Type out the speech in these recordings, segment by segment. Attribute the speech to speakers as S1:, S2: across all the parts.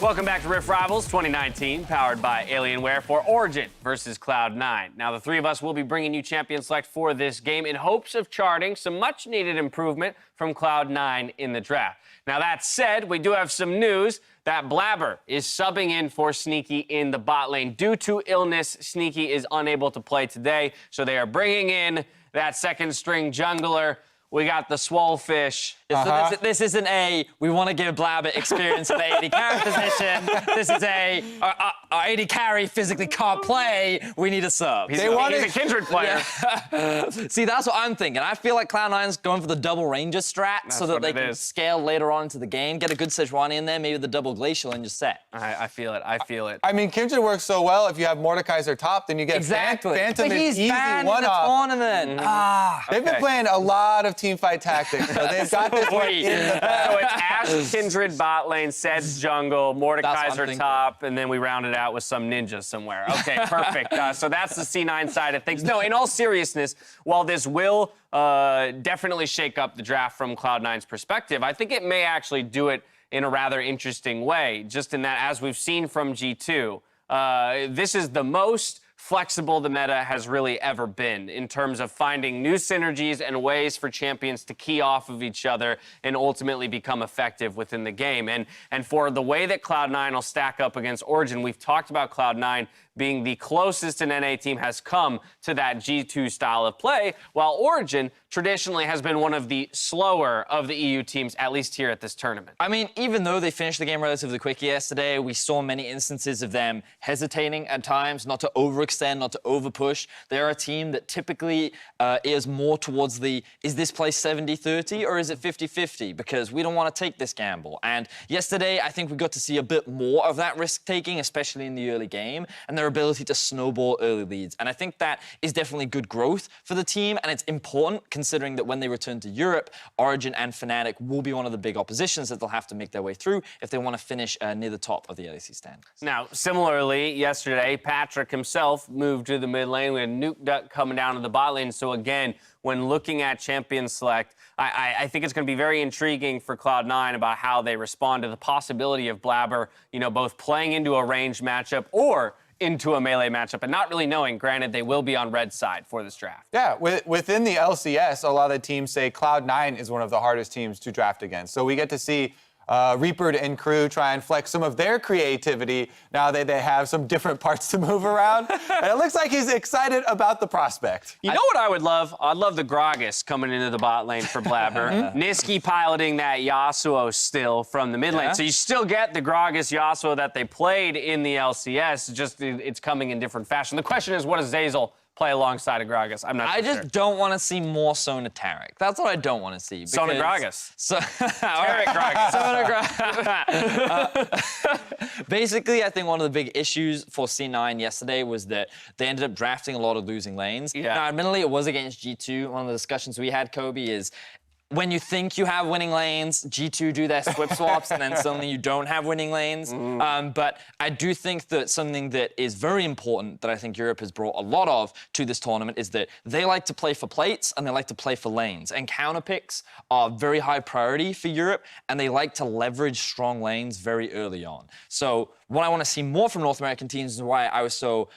S1: Welcome back to Riff Rivals 2019, powered by Alienware for Origin versus Cloud9. Now, the three of us will be bringing you Champion Select for this game in hopes of charting some much-needed improvement from Cloud9 in the draft. Now, that said, we do have some news that Blabber is subbing in for Sneaky in the bot lane. Due to illness, Sneaky is unable to play today, so they are bringing in that second-string jungler. We got the Swolefish.
S2: This isn't a, we want to give Blabber experience in the AD carry position. This is our AD carry physically can't play. We need a sub.
S1: He's a Kindred player.
S2: Yeah. See, that's what I'm thinking. I feel like Cloud9's going for the double Ranger strat so that they can scale later on into the game, get a good Sejuani in there, maybe the double Glacial, and just set.
S1: I feel it. I feel it.
S3: I mean, Kindred works so well. If you have Mordekaiser top, then you get Phantom
S2: but
S3: is
S2: he's
S3: easy
S2: banned in the
S3: one-off.
S2: tournament.
S3: They've been playing a lot of teamfight tactics, so they've got this one in the bag.
S1: So it's Ashe, Kindred bot lane, Sed's jungle, Mordekaiser top, and then we round it out with some ninja somewhere. Okay, perfect. So that's the C9 side of things. No, in all seriousness, while this will definitely shake up the draft from Cloud9's perspective, I think it may actually do it in a rather interesting way, just in that, as we've seen from G2, this is the most flexible the meta has really ever been in terms of finding new synergies and ways for champions to key off of each other and ultimately become effective within the game. And for the way that Cloud9 will stack up against Origen, we've talked about Cloud9 being the closest an NA team has come to that G2 style of play, while Origen traditionally has been one of the slower of the EU teams, at least here at this tournament.
S2: I mean, even though they finished the game relatively quickly yesterday, we saw many instances of them hesitating at times, not to overextend, not to overpush. They're a team that typically is more towards the, is this play 70-30 or is it 50-50? Because we don't want to take this gamble. And yesterday, I think we got to see a bit more of that risk-taking, especially in the early game, and their ability to snowball early leads. And I think that is definitely good growth for the team, and it's important considering that when they return to Europe, Origen and Fnatic will be one of the big oppositions that they'll have to make their way through if they want to finish near the top of the LEC standings.
S1: Now, similarly, yesterday, Patrick himself moved to the mid lane. We had Nuke Duck coming down to the bot lane. So again, when looking at Champion Select, I think it's going to be very intriguing for Cloud9 about how they respond to the possibility of Blabber, you know, both playing into a ranged matchup or into a melee matchup and not really knowing. Granted, they will be on red side for this draft.
S3: Yeah, within the LCS, a lot of teams say Cloud9 is one of the hardest teams to draft against. So we get to see Reaper and crew try and flex some of their creativity now that they have some different parts to move around. And it looks like he's excited about the prospect.
S1: You know what I would love? I'd love the Gragas coming into the bot lane for Blabber. Niski piloting that Yasuo still from the mid lane. So you still get the Gragas Yasuo that they played in the LCS, just it's coming in different fashion. The question is, what does Zeyzal play alongside of Gragas? I'm not sure.
S2: I just don't want to see more Sona Tarek. That's what I don't want to see.
S1: Sona Gragas.
S2: Tarek Gragas. Sona Gragas. Basically, I think one of the big issues for C9 yesterday was that they ended up drafting a lot of losing lanes.
S1: Yeah.
S2: Now, admittedly, it was against G2. One of the discussions we had, Kobe, is when you think you have winning lanes, G2 do their swip swaps, and then suddenly you don't have winning lanes. But I do think that something that is very important that I think Europe has brought a lot of to this tournament is that they like to play for plates and they like to play for lanes. And counter picks are very high priority for Europe, and they like to leverage strong lanes very early on. So what I want to see more from North American teams is why I was so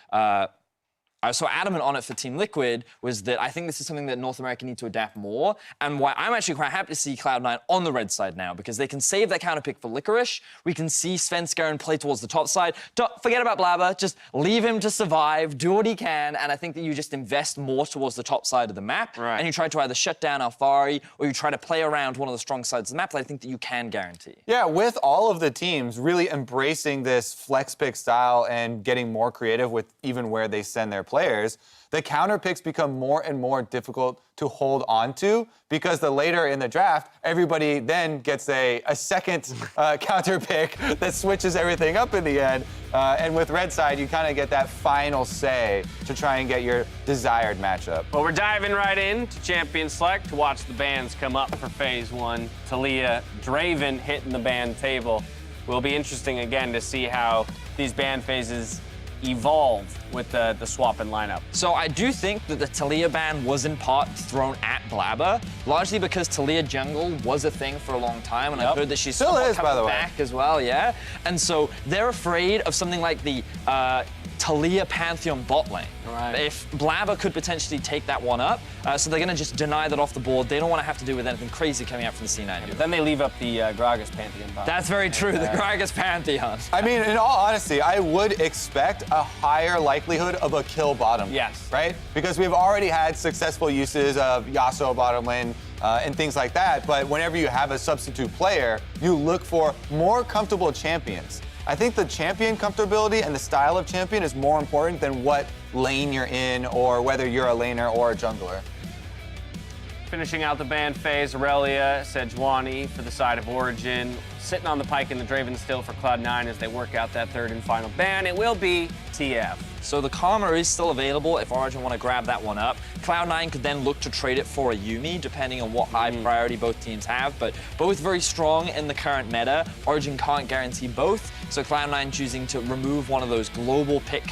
S2: adamant on it for Team Liquid was that I think this is something that North America need to adapt more, and why I'm actually quite happy to see Cloud9 on the red side now, because they can save that counter pick for Licorice. We can see Svenskeren play towards the top side. Don't forget about Blabber, just leave him to survive, do what he can, and I think that you just invest more towards the top side of the map, and you try to either shut down Alfari or you try to play around one of the strong sides of the map that I think that you can guarantee.
S3: Yeah, with all of the teams really embracing this flex pick style and getting more creative with even where they send their players, the counter picks become more and more difficult to hold on to, because the later in the draft, everybody then gets a second counter pick that switches everything up in the end. And with red side, you kind of get that final say to try and get your desired matchup.
S1: Well, we're diving right into Champion Select to watch the bans come up for Phase 1. Talia, Draven hitting the ban table. Will be interesting again to see how these ban phases evolved with the swap in lineup?
S2: So I do think that the Taliyah ban was in part thrown at Blabber, largely because Taliyah jungle was a thing for a long time, and I've heard that she's
S3: Still
S2: somewhat
S3: is, by
S2: coming
S3: the way.
S2: back as well, yeah? And so they're afraid of something like the Taliyah Pantheon bot lane.
S1: Right.
S2: If Blabber could potentially take that one up, so they're going to just deny that off the board. They don't want to have to do with anything crazy coming out from the C9 duo.
S1: Then they leave up the Gragas Pantheon bot.
S2: That's very true, the Gragas Pantheon.
S3: I mean, in all honesty, I would expect a higher likelihood of a kill bottom.
S1: Yes.
S3: Right? Because we've already had successful uses of Yasuo bottom lane and things like that. But whenever you have a substitute player, you look for more comfortable champions. I think the champion comfortability and the style of champion is more important than what lane you're in or whether you're a laner or a jungler.
S1: Finishing out the ban phase, Aurelia, Sejuani for the side of Origen, sitting on the pike in the Draven still for Cloud9 as they work out that third and final ban. It will be TF.
S2: So the Karma is still available if Origen want to grab that one up. Cloud9 could then look to trade it for a Yuumi, depending on what high priority both teams have, but both very strong in the current meta. Origen can't guarantee both, so Cloud9 choosing to remove one of those global pick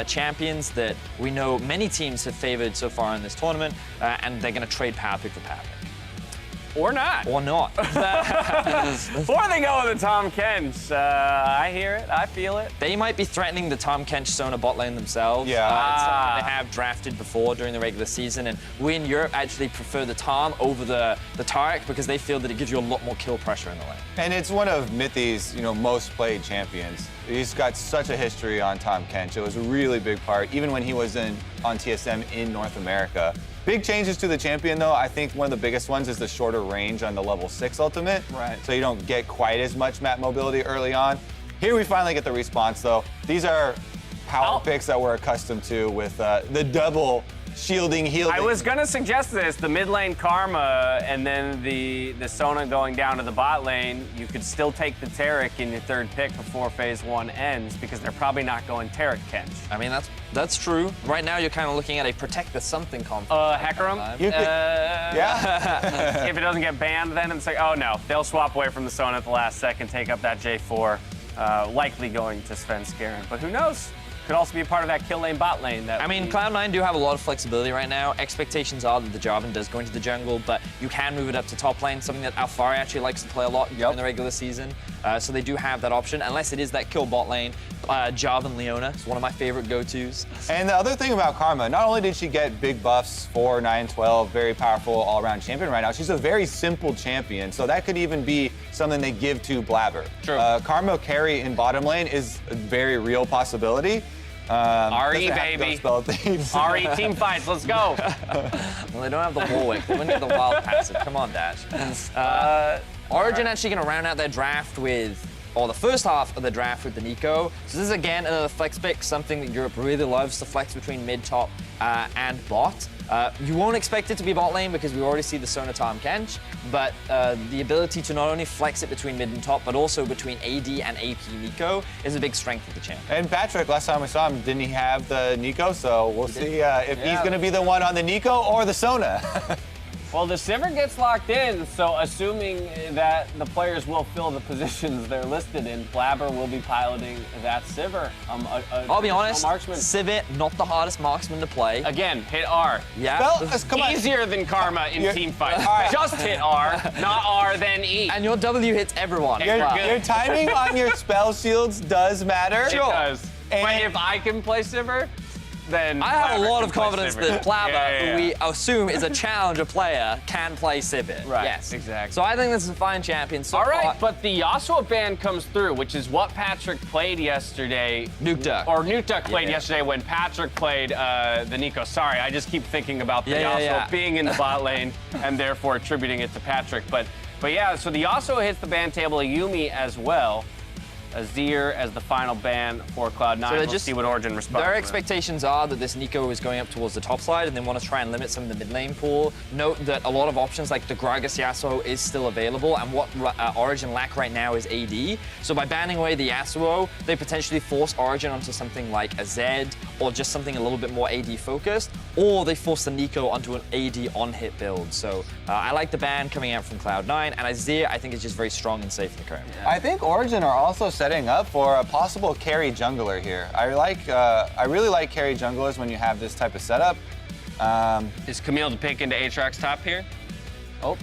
S2: champions that we know many teams have favored so far in this tournament, and they're going to trade power pick for power pick.
S1: Or not.
S2: Or not.
S1: Or they go with the Tom Kench. I hear it. I feel it.
S2: They might be threatening the Tom Kench Sona bot lane themselves.
S3: Yeah.
S2: It's something they have drafted before during the regular season, and we in Europe actually prefer the Tom over the Taric because they feel that it gives you a lot more kill pressure in the lane.
S3: And it's one of Mithy's, most played champions. He's got such a history on Tom Kench. It was a really big part, even when he was on TSM in North America. Big changes to the champion, though. I think one of the biggest ones is the shorter range on the level 6 ultimate.
S1: Right.
S3: So you don't get quite as much map mobility early on. Here we finally get the response, though. These are power picks that we're accustomed to with the double shielding, healing.
S1: I was gonna suggest this, the mid lane Karma and then the Sona going down to the bot lane. You could still take the Taric in your third pick before phase 1 ends because they're probably not going Taric Kench.
S2: I mean, that's true. Right now, you're kind of looking at a protect the something conflict.
S1: Hecarim?
S3: You could- yeah.
S1: If it doesn't get banned, then it's like, oh no, they'll swap away from the Sona at the last second, take up that J4, likely going to Svenskeren. But who knows? Could also be a part of that kill lane, bot lane.
S2: I mean, Cloud9 do have a lot of flexibility right now. Expectations are that the Jarvan does go into the jungle, but you can move it up to top lane, something that Alfari actually likes to play a lot in the regular season. So they do have that option, unless it is that kill bot lane. Jarvan Leona is one of my favorite go-tos.
S3: And the other thing about Karma, not only did she get big buffs, 4, 9, 12, very powerful all-around champion right now, she's a very simple champion. So that could even be something they give to Blabber.
S2: True.
S3: Karma carry in bottom lane is a very real possibility.
S1: RE,
S3: doesn't have to go
S1: baby.
S3: spell things.
S1: RE team fights, let's go.
S2: Well, they don't have the Warwick. They wouldn't get the wild passive. Come on, Dash. Origen actually going to round out their draft with, or the first half of the draft with the Nico. So this is again another flex pick, something that Europe really loves to flex between mid, top, and bot. You won't expect it to be bot lane because we already see the Sona Tom Kench, but the ability to not only flex it between mid and top, but also between AD and AP Nico is a big strength of the champ.
S3: And Patrick, last time we saw him, didn't he have the Nico? So we'll see if he's going to be the one on the Nico or the Sona.
S1: Well, the Sivir gets locked in, so assuming that the players will fill the positions they're listed in, Blabber will be piloting that Sivir.
S2: I'll be honest,
S1: marksman.
S2: Sivir, not the hardest marksman to play.
S1: Again, hit R.
S2: Yeah.
S3: Well, come on.
S1: Easier than Karma in
S3: You're-
S1: team fight.
S3: All right.
S1: Just hit R, not R, then E.
S2: And your W hits everyone.
S1: You're
S2: Wow.
S1: good.
S3: Your timing on your spell shields does matter.
S1: It does. But
S3: And-
S1: if I can play Sivir, then
S2: I have a
S1: Blabber
S2: lot
S1: can
S2: of
S1: play
S2: confidence
S1: Sivir.
S2: that Blabber,
S1: Yeah.
S2: who we assume is a challenger player, can play Sivir.
S1: Right,
S2: Yes.
S1: exactly.
S2: So I think this is a fine champion. So
S1: All right,
S2: far.
S1: but the Yasuo ban comes through, which is what Patrick played yesterday.
S2: Nuke Duck.
S1: Or Nuke Duck played
S2: Yeah.
S1: yesterday when Patrick played the Nico. Sorry, I just keep thinking about the
S2: Yeah,
S1: Yasuo
S2: yeah.
S1: being in the bot lane and therefore attributing it to Patrick. But yeah, so the Yasuo hits the ban table, a Yuumi as well. Azir as the final ban for Cloud9.
S2: So
S1: We'll
S2: just-
S1: see what Origen responds.
S2: Their
S1: to that.
S2: expectations are that this Nico is going up towards the top side and they want to try and limit some of the mid lane pool. Note that a lot of options like the Gragas Yasuo is still available, and what Origen lack right now is AD. So by banning away the Yasuo, they potentially force Origen onto something like a Zed or just something a little bit more AD focused, or they force the Nico onto an AD on-hit build. So I like the ban coming out from Cloud9, and Azir I think is just very strong and safe in the current.
S3: I think Origen are also setting up for a possible carry jungler here. I really like carry junglers when you have this type of setup.
S1: Is Camille to pick into Aatrox top here? Oh,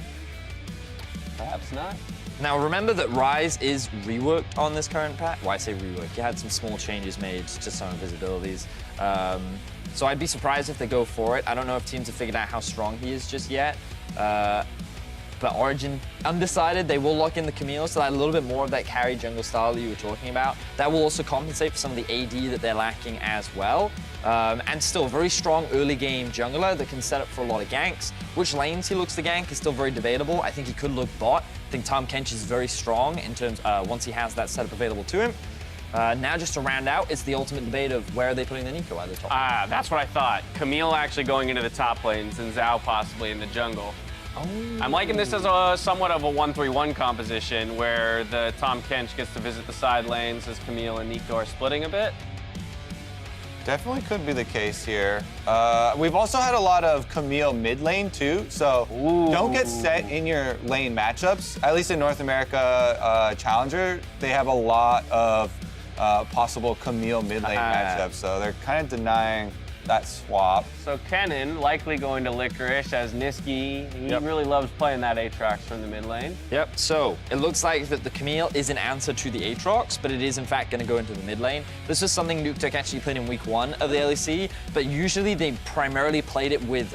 S1: perhaps not.
S2: Now remember that Rise is reworked on this current patch. Why I say reworked? He had some small changes made to some of his abilities. So I'd be surprised if they go for it. I don't know if teams have figured out how strong he is just yet. But Origen, undecided, they will lock in the Camille, so that a little bit more of that carry jungle style that you were talking about. That will also compensate for some of the AD that they're lacking as well. And still, very strong early game jungler that can set up for a lot of ganks. Which lanes he looks to gank is still very debatable. I think he could look bot. I think Tahm Kench is very strong in terms, once he has that setup available to him. Now just to round out, it's the ultimate debate of where are they putting the Nico at the top.
S1: That's what I thought. Camille actually going into the top lanes and Zhao possibly in the jungle.
S2: Oh.
S1: I'm liking this as a somewhat of a 1-3-1 composition where the Tahm Kench gets to visit the side lanes as Camille and Nico are splitting a bit.
S3: Definitely could be the case here. We've also had a lot of Camille mid lane too, so don't get set in your lane matchups. At least in North America Challenger, they have a lot of possible Camille mid lane matchups, so they're kind of denying that swap.
S1: So Kennen likely going to Licorice as Niski. He really loves playing that Aatrox from the mid lane.
S2: Yep, so it looks like that the Camille is an answer to the Aatrox, but it is in fact going to go into the mid lane. This is something Nuketek actually played in week 1 of the LEC, but usually they primarily played it with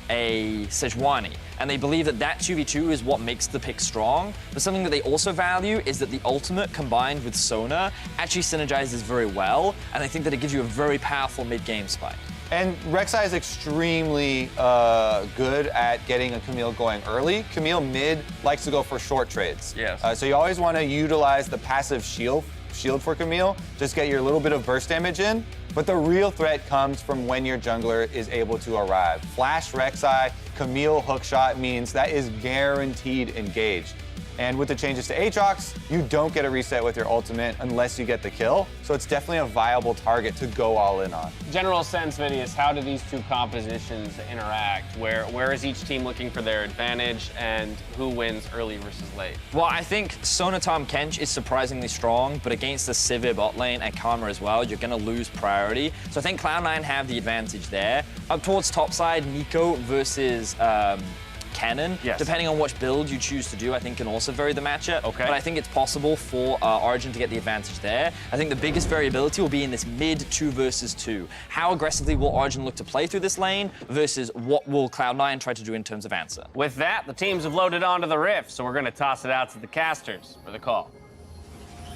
S2: a Sejuani, and they believe that that 2v2 is what makes the pick strong. But something that they also value is that the ultimate combined with Sona actually synergizes very well, and I think that it gives you a very powerful mid-game spike.
S3: And Rek'Sai is extremely good at getting a Camille going early. Camille mid likes to go for short trades.
S1: Yes.
S3: So you always want to utilize the passive shield for Camille, just get your little bit of burst damage in. But the real threat comes from when your jungler is able to arrive. Flash Rek'Sai, Camille hookshot means that is guaranteed engaged. And with the changes to Aatrox, you don't get a reset with your ultimate unless you get the kill. So it's definitely a viable target to go all in on.
S1: General sense, Vidius, how do these two compositions interact? Where is each team looking for their advantage and who wins early versus late?
S2: Well, I think Sona Tahm Kench is surprisingly strong, but against the Sivir bot lane and Karma as well, you're going to lose priority. So I think Cloud9 have the advantage there. Up towards top side, Nico versus Cannon, depending on which build you choose to do, I think can also vary the matchup.
S1: Okay.
S2: But I think it's possible for Origen to get the advantage there. I think the biggest variability will be in this mid 2 versus 2. How aggressively will Origen look to play through this lane versus what will Cloud9 try to do in terms of answer?
S1: With that, the teams have loaded onto the Rift, so we're going to toss it out to the casters for the call.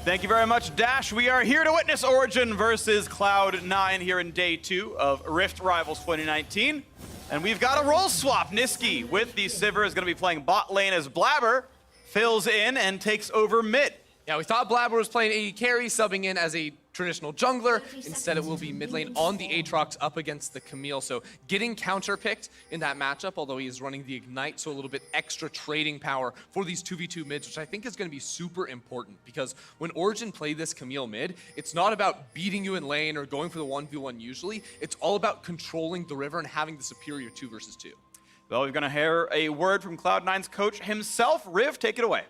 S4: Thank you very much, Dash. We are here to witness Origen versus Cloud9 here in day 2 of Rift Rivals 2019. And we've got a role swap. Niski with the Sivir is going to be playing bot lane as Blabber fills in and takes over mid.
S5: Yeah, we thought Blabber was playing AD carry, subbing in as a traditional jungler. Instead, it will be mid lane on the Aatrox up against the Camille. So getting counter-picked in that matchup, although he is running the Ignite, so a little bit extra trading power for these 2v2 mids, which I think is going to be super important. Because when Origen played this Camille mid, it's not about beating you in lane or going for the 1v1 usually. It's all about controlling the river and having the superior 2 versus 2.
S4: Well, we're going to hear a word from Cloud9's coach himself. Riv, take it away.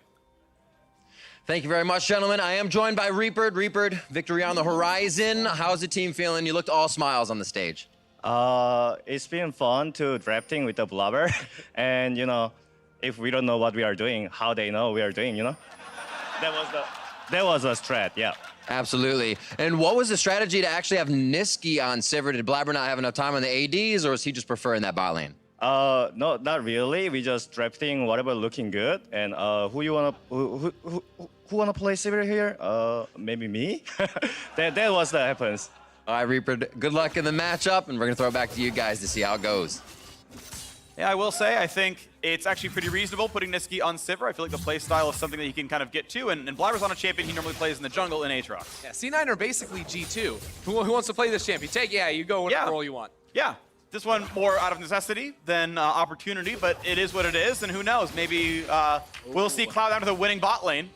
S6: Thank you very much, gentlemen. I am joined by Reaper. Reaper, victory on the horizon. How's the team feeling? You looked all smiles on the stage.
S7: It's been fun to drafting with the Blabber. And, you know, if we don't know what we are doing, how they know we are doing, you know? That was a strat, yeah.
S6: Absolutely. And what was the strategy to actually have Niski on Sivir? Did Blabber not have enough time on the ADs, or is he just preferring that bot lane?
S7: No, not really. We just drafting whatever looking good. And who wanna play Sivir here? Maybe me. that was that happens.
S6: All right, Reaper, good luck in the matchup, and we're gonna throw it back to you guys to see how it goes.
S4: Yeah, I will say, I think it's actually pretty reasonable putting Niski on Sivir. I feel like the playstyle is something that he can kind of get to, and Blabber's on a champion he normally plays in the jungle in Aatrox.
S5: Yeah, C9 are basically G2. Who wants to play this champion? You go whatever role you want.
S4: Yeah. This one more out of necessity than opportunity, but it is what it is, and who knows? Maybe we'll see Cloud9 with a winning bot lane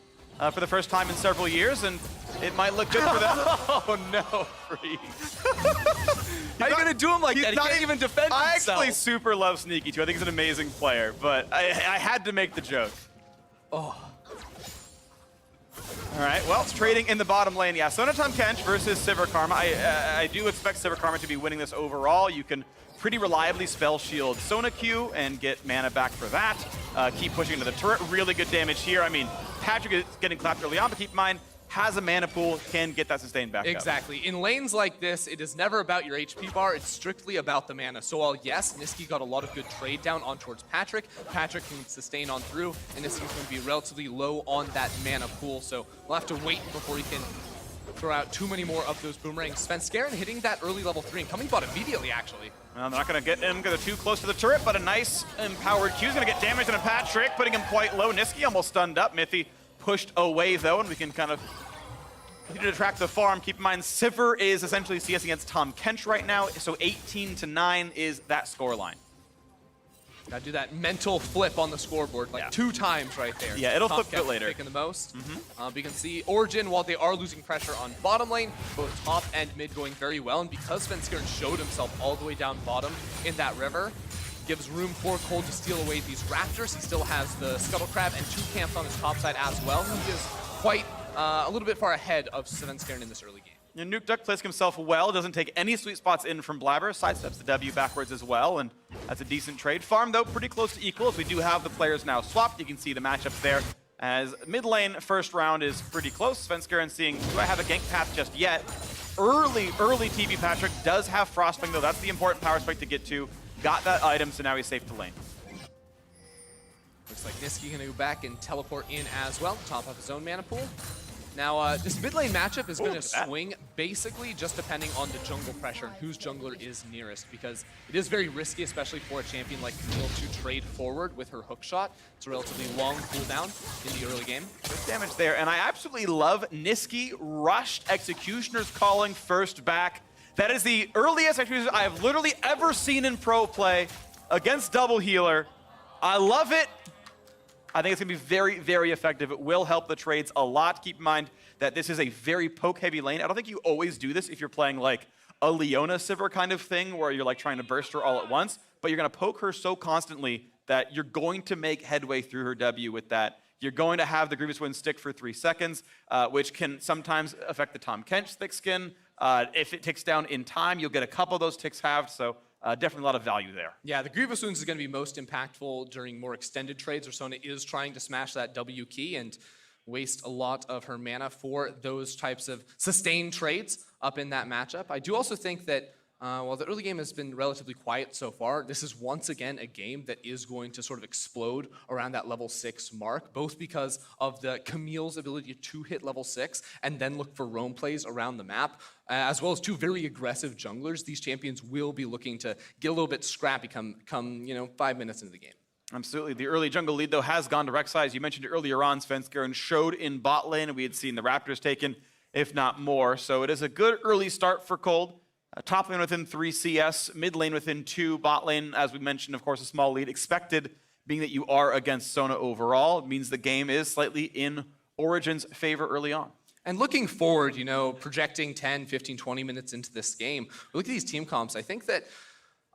S4: for the first time in several years, and it might look good for them.
S5: Oh no, Freeze. How are you gonna do him like that? He can't even defend himself.
S4: I actually super love Sneaky too. I think he's an amazing player, but I had to make the joke.
S5: Oh.
S1: All
S4: All right, well, it's trading in the bottom lane. Yeah, Sona Tahm Kench versus Sivir Karma. I do expect Sivir Karma to be winning this overall. You can pretty reliably spell shield Sona Q and get mana back for that. Keep pushing into the turret. Really good damage here. I mean, Patrick is getting clapped early on, but keep in mind, has a mana pool, can get that sustained back up.
S5: Exactly. In lanes like this, it is never about your HP bar, it's strictly about the mana. So while yes, Nisqy got a lot of good trade down on towards Patrick, Patrick can sustain on through, and Nisqy's going to be relatively low on that mana pool, so we'll have to wait before he can throw out too many more of those boomerangs. Svenskeren hitting that early level 3 and coming bot immediately, actually.
S4: Well, they're not going to get him because they're too close to the turret, but a nice empowered Q is going to get damage on a Patrick, putting him quite low. Nisqy almost stunned up. Mithy pushed away, though, and we can kind of continue to track the farm. Keep in mind, Sivir is essentially CS against Tahm Kench right now, so 18-9 is that scoreline.
S5: Gotta do that mental flip on the scoreboard, like 2 times right there.
S4: Yeah, it'll
S5: Tahm
S4: flip a bit
S5: Kench
S4: later.
S5: Picking the most. We can see Origen, while they are losing pressure on bottom lane, both top and mid going very well, and because Svenskeren showed himself all the way down bottom in that river, gives room for Cold to steal away these Raptors. He still has the Scuttle Crab and 2 camps on his top side as well. He is quite a little bit far ahead of Svenskeren in this early game.
S4: And Nuke Duck plays himself well, doesn't take any sweet spots in from Blabber, sidesteps the W backwards as well, and that's a decent trade. Farm, though, pretty close to equal, as we do have the players now swapped. You can see the matchups there, as mid lane first round is pretty close. Svenskeren seeing, do I have a gank path just yet? Early TV Patrick does have Frostwing, though. That's the important power spike to get to. Got that item, so now he's safe to lane.
S5: Looks like Nisqy gonna go back and teleport in as well, top of his own mana pool. Now, this mid lane matchup is going to swing basically just depending on the jungle pressure and whose jungler is nearest, because it is very risky, especially for a champion like Camille, to trade forward with her hook shot. It's a relatively long cooldown in the early game.
S4: Good damage there, and I absolutely love Nisqy rushed Executioner's calling first back. That is the earliest Executioner I have literally ever seen in pro play against double healer. I love it. I think it's going to be very, very effective. It will help the trades a lot. Keep in mind that this is a very poke-heavy lane. I don't think you always do this if you're playing like a Leona Sivir kind of thing where you're like trying to burst her all at once, but you're going to poke her so constantly that you're going to make headway through her W with that. You're going to have the Grievous Wind stick for 3 seconds, which can sometimes affect the Tahm Kench thick skin. If it ticks down in time, you'll get a couple of those ticks halved, so definitely a lot of value there.
S5: Yeah, the Grievous Wounds is going to be most impactful during more extended trades where Sona is trying to smash that W key and waste a lot of her mana for those types of sustained trades up in that matchup. I do also think that while the early game has been relatively quiet so far, this is once again a game that is going to sort of explode around that level 6 mark, both because of the Camille's ability to hit level 6 and then look for roam plays around the map, as well as 2 very aggressive junglers. These champions will be looking to get a little bit scrappy come 5 minutes into the game.
S4: Absolutely. The early jungle lead, though, has gone to Rek'Sai. As you mentioned earlier on, Svenskeren showed in bot lane, and we had seen the Raptors taken, if not more. So it is a good early start for Cold. Top lane within 3 CS, mid lane within 2, bot lane, as we mentioned, of course, a small lead. Expected, being that you are against Sona overall, it means the game is slightly in Origen's favor early on.
S5: And looking forward, projecting 10, 15, 20 minutes into this game, look at these team comps. I think that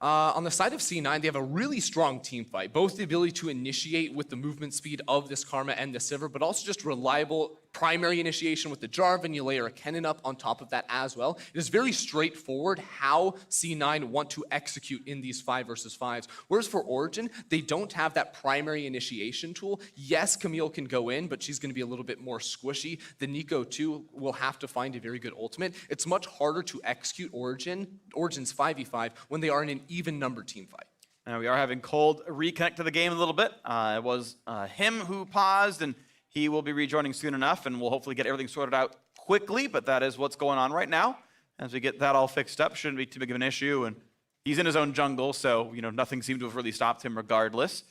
S5: on the side of C9, they have a really strong team fight, both the ability to initiate with the movement speed of this Karma and the Sivir, but also just reliable primary initiation with the Jarvan. You layer a Kennen up on top of that as well. It is very straightforward how C9 want to execute in these 5 versus 5s. Whereas for Origen, they don't have that primary initiation tool. Yes, Camille can go in, but she's going to be a little bit more squishy. The Nico, too, will have to find a very good ultimate. It's much harder to execute Origen's 5v5 when they are in an even-numbered team fight.
S4: Now we are having Cold reconnect to the game a little bit. It was him who paused, and he will be rejoining soon enough, and we'll hopefully get everything sorted out quickly, but that is what's going on right now. As we get that all fixed up, shouldn't be too big of an issue, and he's in his own jungle, so nothing seemed to have really stopped him regardless.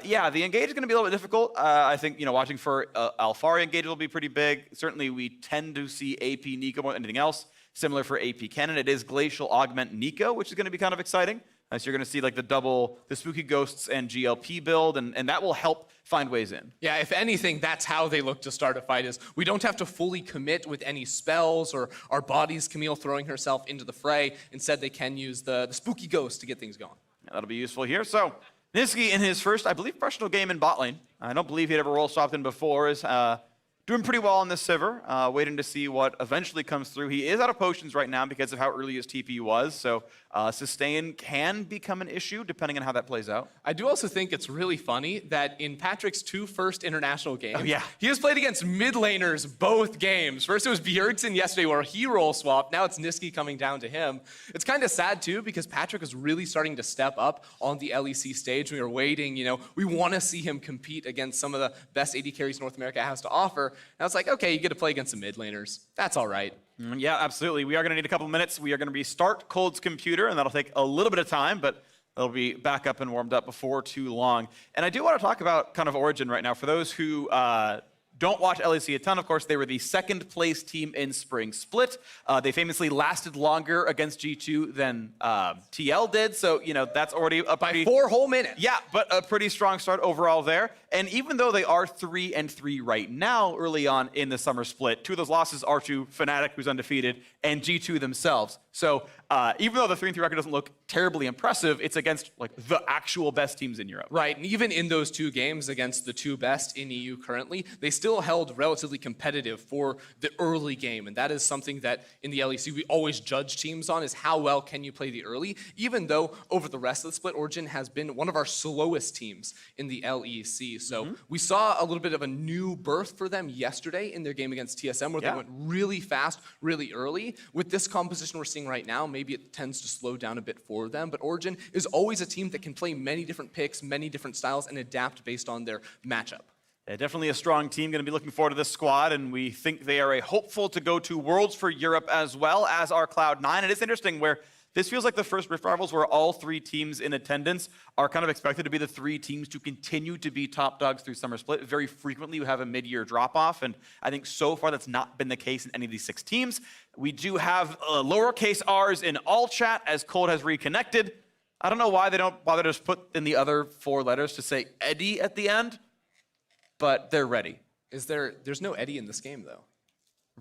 S4: Yeah, the engage is going to be a little bit difficult. I think watching for Alphari engage will be pretty big. Certainly we tend to see AP Nico more than anything else. Similar for AP Kennen, it is Glacial Augment Nico, which is going to be kind of exciting. So you're going to see like the Spooky Ghosts and GLP build, and that will help find ways in.
S5: Yeah, if anything, that's how they look to start a fight, is we don't have to fully commit with any spells or our bodies, Camille throwing herself into the fray. Instead, they can use the Spooky Ghost to get things going.
S4: Yeah, that'll be useful here. So Nisqy in his first, I believe, professional game in bot lane. I don't believe he'd ever role swapped in before, is doing pretty well on this Sivir, waiting to see what eventually comes through. He is out of potions right now because of how early his TP was, so sustain can become an issue depending on how that plays out.
S5: I do also think it's really funny that in Patrick's 2 first international games,
S4: yeah.
S5: he has played against mid laners both games. First it was Bjergsen yesterday where he role swapped. Now it's Niski coming down to him. It's kind of sad too because Patrick is really starting to step up on the LEC stage. We were waiting, we want to see him compete against some of the best AD carries North America has to offer. Now it's like, okay, you get to play against the mid laners. That's all right.
S4: Yeah, absolutely. We are going to need a couple minutes. We are going to restart Cold's computer, and that'll take a little bit of time, but it'll be back up and warmed up before too long. And I do want to talk about kind of Origen right now. For those who don't watch LEC a ton, of course, they were the second place team in Spring Split. They famously lasted longer against G2 than TL did, so, that's already a
S5: By 4 whole minutes.
S4: Yeah, but a pretty strong start overall there. And even though they are 3-3 right now, early on in the summer split, 2 of those losses are to Fnatic, who's undefeated, and G2 themselves. So even though the 3-3 record doesn't look terribly impressive, it's against the actual best teams in Europe.
S5: Right, and even in those 2 games against the 2 best in EU currently, they still held relatively competitive for the early game, and that is something that in the LEC we always judge teams on, is how well can you play the early, even though over the rest of the split, Origen has been one of our slowest teams in the LEC. So we saw a little bit of a new birth for them yesterday in their game against TSM, where they went really fast, really early. With this composition we're seeing right now, maybe it tends to slow down a bit for them, but Origen is always a team that can play many different picks, many different styles, and adapt based on their matchup.
S4: Yeah, definitely a strong team. Going to be looking forward to this squad, and we think they are a hopeful to go to Worlds for Europe as well as our Cloud9. It is interesting where this feels like the first Rift Rivals where all 3 teams in attendance are kind of expected to be the 3 teams to continue to be top dogs through Summer Split. Very frequently you have a mid-year drop-off, and I think so far that's not been the case in any of these 6 teams. We do have lowercase r's in all chat as Cold has reconnected. I don't know why they don't bother to just put in the other 4 letters to say Eddie at the end, but they're ready.
S5: There's no Eddie in this game, though.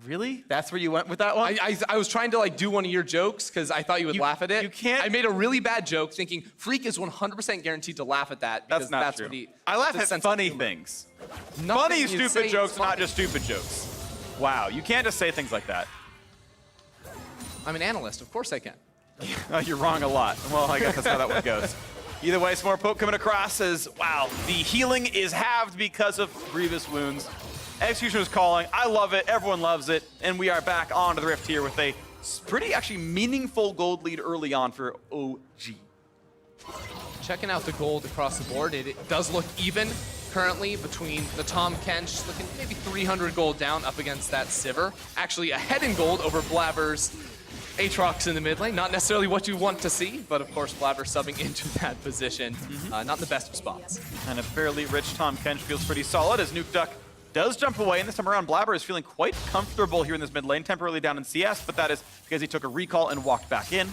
S4: Really? That's where you went with that one?
S5: I was trying to do one of your jokes because I thought you would laugh at it.
S4: You can't.
S5: I made a really bad joke thinking Freak is 100% guaranteed to laugh at that.
S4: That's not true.
S5: What he,
S4: I laugh
S5: that's
S4: at funny things.
S5: Nothing
S4: Funny,
S5: you'd say
S4: stupid
S5: is
S4: jokes,
S5: funny.
S4: not just stupid jokes. Wow, you can't just say things like that.
S5: I'm an analyst. Of course I can.
S4: Oh, you're wrong a lot. Well, I guess that's how that one goes. Either way, some more poke coming across as, wow, the healing is halved because of grievous wounds. Executioner's calling. I love it. Everyone loves it. And we are back onto the Rift here with a pretty actually meaningful gold lead early on for OG.
S5: Checking out the gold across the board, it does look even currently between the Tom Kench, looking maybe 300 gold down up against that Sivir. Actually ahead in gold over Blabber's Aatrox in the mid lane. Not necessarily what you want to see, but of course Blabber subbing into that position. Not in the best of spots.
S4: And a fairly rich Tom Kench feels pretty solid as Nuke Duck does jump away, and this time around Blabber is feeling quite comfortable here in this mid lane, temporarily down in CS, but that is because he took a recall and walked back in.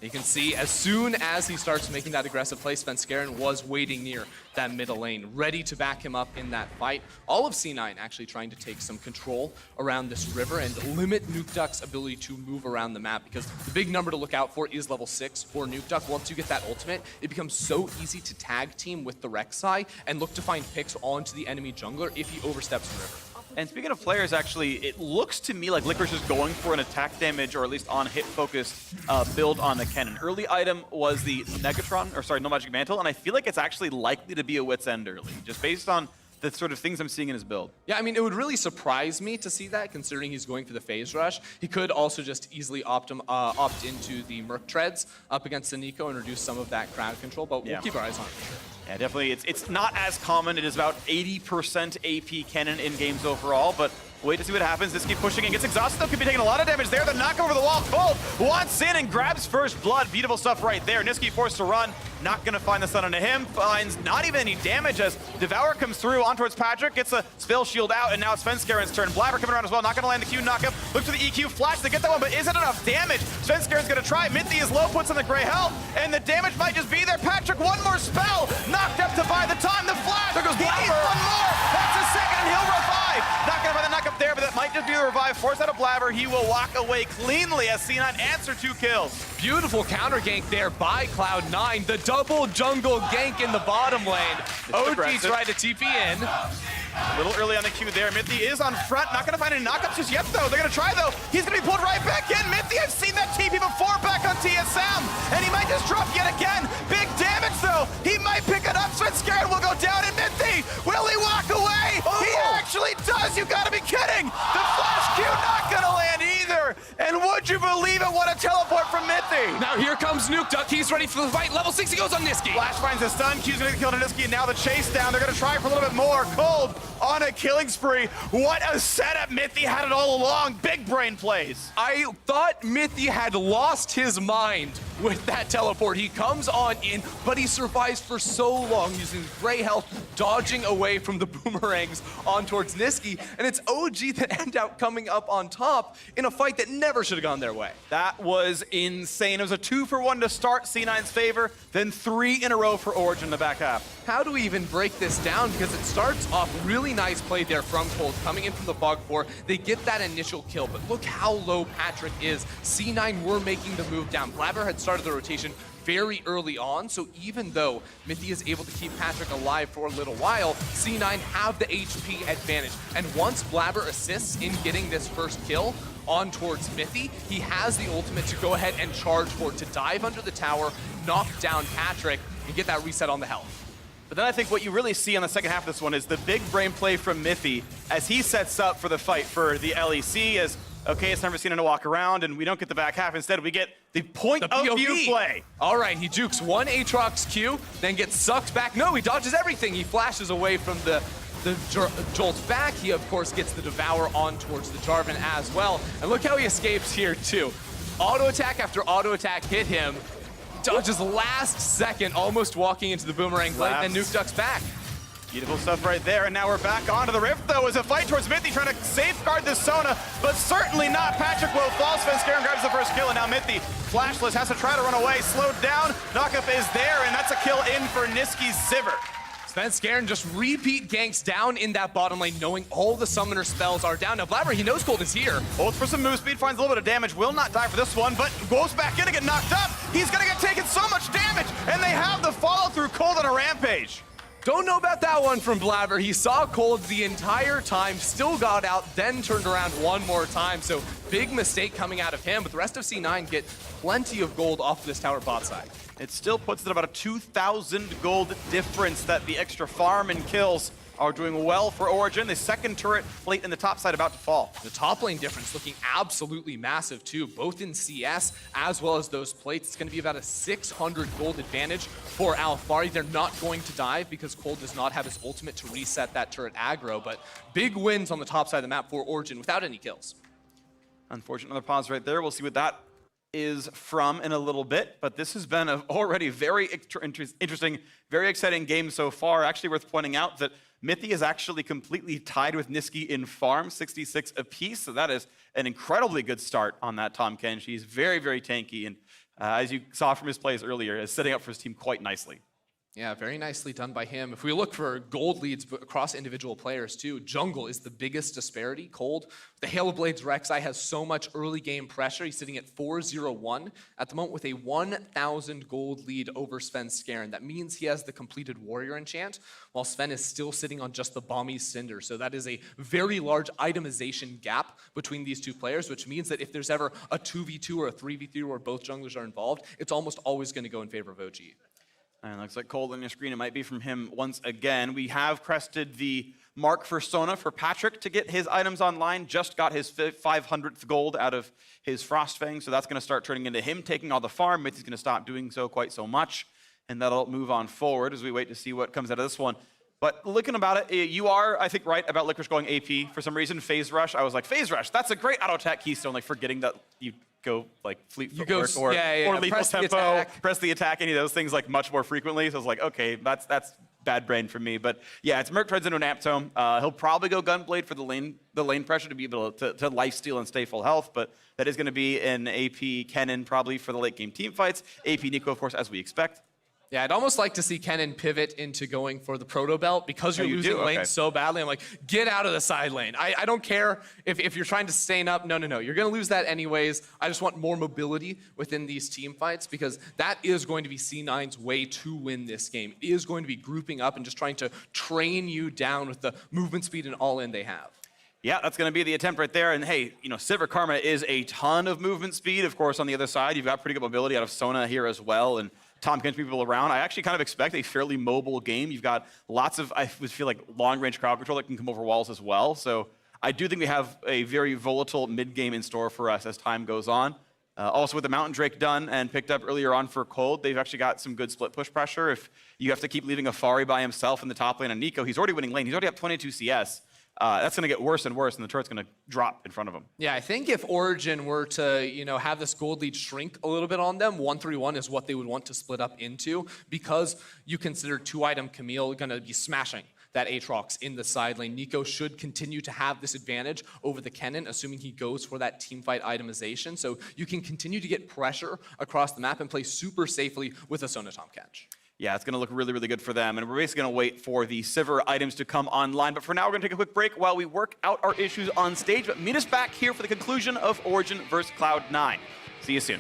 S5: You can see as soon as he starts making that aggressive play, Svenskeren was waiting near that middle lane, ready to back him up in that fight. All of C9 actually trying to take some control around this river and limit Nuke Duck's ability to move around the map, because the big number to look out for is level 6 for Nuke Duck. Once you get that ultimate, it becomes so easy to tag team with the Rek'Sai and look to find picks onto the enemy jungler if he oversteps the river.
S4: And speaking of players, actually, it looks to me like Licorice is going for an attack damage, or at least on hit focused build on the cannon. Early item was the Negatron, or sorry, No Magic Mantle, and I feel like it's actually likely to be a Wit's End early, just based on the sort of things I'm seeing in his build.
S5: Yeah, I mean, it would really surprise me to see that, considering he's going for the phase rush. He could also just easily opt into the Merc Treads up against the Nico and reduce some of that crowd control, but we'll keep our eyes on it for sure.
S4: Yeah, definitely. It's not as common. It is about 80% AP cannon in games overall, but wait to see what happens. This keep pushing and gets exhausted, though. Could be taking a lot of damage there. The knock over the wall. Cold wants in and grabs first blood. Beautiful stuff right there. Niski forced to run. Not going to find the stun onto him. Finds not even any damage as Devour comes through on towards Patrick. Gets a spell shield out, and now it's Svenskeren's turn. Blabber coming around as well. Not going to land the Q knockup. Looks for the EQ flash to get that one, but isn't enough damage. Svenskeren's going to try. Minty is low, puts on the gray health, and the damage might just be there. Patrick, one more spell. Knocked up to buy the time. The flash. There goes Blabber. He needs one more. That's a second, and he'll revive. Not going to find the knock up there, but that might just be the revive. Force out of Blabber. He will walk away cleanly as C9 answer 2 kills.
S5: Beautiful counter gank there by Cloud9. The double jungle gank in the bottom lane. OG tried to TP in.
S4: A little early on the queue there. Mithy is on front. Not going to find any knockups just yet, though. They're going to try, though. He's going to be pulled right back in. Mithy, I've seen that TP before back on TSM. And he might just drop yet again. Big damage, though. He might pick it up. Svenskeren will go down. And Mithy, will he walk away? He actually does. You got to be kidding. The flash Q not going to land either. And would you believe it? What a teleport from Mithy.
S5: Now here comes Nuke Duck. He's ready for the fight. Level 6, he goes on Niski.
S4: Flash finds a stun. Q's going to kill Niski. And now the chase down. They're going to try for a little bit more. Cold on a killing spree. What a setup. Mithy had it all along. Big brain plays.
S5: I thought Mithy had lost his mind with that teleport. He comes on in, but he survives for so long using gray health, dodging away from the boomerangs on towards Niski. And it's OG that end up coming up on top in a fight that never should have gone their way.
S4: That was insane. It was a 2-for-1 to start C9's favor, then 3 in a row for Origen in the back half.
S5: How do we even break this down? Because it starts off really nice play there from Cold, coming in from the Fog 4. They get that initial kill, but look how low Patrick is. C9 were making the move down. Blabber had started the rotation very early on, so even though Mithy is able to keep Patrick alive for a little while, C9 have the HP advantage. And once Blabber assists in getting this first kill on towards Mithy, he has the ultimate to go ahead and charge forward, to dive under the tower, knock down Patrick, and get that reset on the health.
S4: But then I think what you really see on the second half of this one is the big brain play from Mithy as he sets up for the fight for the LEC as, okay, it's never seen him to walk around, and we don't get the back half. Instead, we get the point of view play.
S5: All right, he jukes one Aatrox Q, then gets sucked back. No, he dodges everything. He flashes away from the Jolt's back. He, of course, gets the Devour on towards the Jarvan as well. And look how he escapes here, too. Auto attack after auto attack hit him. Dodges last second, almost walking into the boomerang blade, and Nuke Duck's back.
S4: Beautiful stuff right there, and now we're back onto the Rift, though, as a fight towards Mithy trying to safeguard this Sona, but certainly not. Patrick will fall. Svenskeren grabs the first kill, and now Mithy, flashless, has to try to run away. Slowed down, knockup is there, and that's a kill in for Niski's Sivir.
S5: Svenskeren just repeat ganks down in that bottom lane, knowing all the summoner spells are down. Now Blabber, he knows Cold is here.
S4: Holds for some move speed, finds a little bit of damage, will not die for this one, but goes back in to get knocked up. He's gonna get taken so much damage, and they have the follow through Cold on a rampage.
S5: Don't know about that one from Blabber. He saw Cold the entire time, still got out, then turned around one more time. So big mistake coming out of him, but the rest of C9 get plenty of gold off of this tower bot side.
S4: It still puts it about a 2,000 gold difference that the extra farm and kills are doing well for Origen. The second turret plate in the top side about to fall.
S5: The top lane difference looking absolutely massive too, both in CS as well as those plates. It's going to be about a 600 gold advantage for Alphari. They're not going to dive because Cold does not have his ultimate to reset that turret aggro, but big wins on the top side of the map for Origen without any kills.
S4: Unfortunate, another pause right there. We'll see what that is from in a little bit, but this has been already very interesting, very exciting game so far. Actually worth pointing out that Mithy is actually completely tied with Niski in farm, 66 apiece, so that is an incredibly good start on that Tahm Kench. He's very, very tanky, and as you saw from his plays earlier, is setting up for his team quite nicely.
S5: Yeah, very nicely done by him. If we look for gold leads across individual players too, jungle is the biggest disparity. Cold, the Halo Blades Rek'Sai has so much early game pressure. He's sitting at 4-0-1 at the moment with a 1,000 gold lead over Svenskeren. That means he has the completed Warrior enchant, while Sven is still sitting on just the Balmy Cinder. So that is a very large itemization gap between these two players, which means that if there's ever a 2v2 or a 3v3 where both junglers are involved, it's almost always going to go in favor of OG.
S4: And it looks like Cold on your screen. It might be from him once again. We have crested the mark for Sona for Patrick to get his items online. Just got his 500th gold out of his Frostfang, so that's going to start turning into him taking all the farm. Mithy's going to stop doing so quite so much, and that'll move on forward as we wait to see what comes out of this one. But looking about it, you are, I think, right about Licorice going AP. For some reason, Phase Rush, I was like, Phase Rush, that's a great auto attack keystone, like forgetting that you go like fleet footwork or lethal tempo, press the attack, any of those things like much more frequently. So I was like, okay, that's bad brain for me. But yeah, it's Merc turns into an Amptome. He'll probably go Gunblade for the lane pressure to be able to lifesteal and stay full health, but that is going to be an AP Kennen probably for the late game team fights. AP Nico, of course, as we expect.
S5: Yeah, I'd almost like to see Kennen pivot into going for the proto belt because you're losing lane so badly. I'm like, get out of the side lane. I don't care if you're trying to sustain up. No. You're going to lose that anyways. I just want more mobility within these team fights because that is going to be C9's way to win this game. It is going to be grouping up and just trying to train you down with the movement speed and all in they have.
S4: Yeah, that's going to be the attempt right there. And hey, Sivir Karma is a ton of movement speed. Of course, on the other side, you've got pretty good mobility out of Sona here as well. And Tom can people around. I actually kind of expect a fairly mobile game. You've got lots of, I feel like, long-range crowd control that can come over walls as well. So I do think we have a very volatile mid-game in store for us as time goes on. Also, with the Mountain Drake done and picked up earlier on for Cold, they've actually got some good split push pressure. If you have to keep leaving Afari by himself in the top lane on Nico, he's already winning lane. He's already up 22 CS. That's going to get worse and worse, and the turret's going to drop in front of him.
S5: Yeah, I think if Origen were to, have this gold lead shrink a little bit on them, 1-3-1 is what they would want to split up into because you consider 2-item Camille going to be smashing that Aatrox in the side lane. Nico should continue to have this advantage over the Kennen, assuming he goes for that teamfight itemization. So you can continue to get pressure across the map and play super safely with a Sona Tahm Kench.
S4: Yeah, it's going to look really, really good for them. And we're basically going to wait for the Sivir items to come online. But for now, we're going to take a quick break while we work out our issues on stage. But meet us back here for the conclusion of Origen versus Cloud9. See you soon.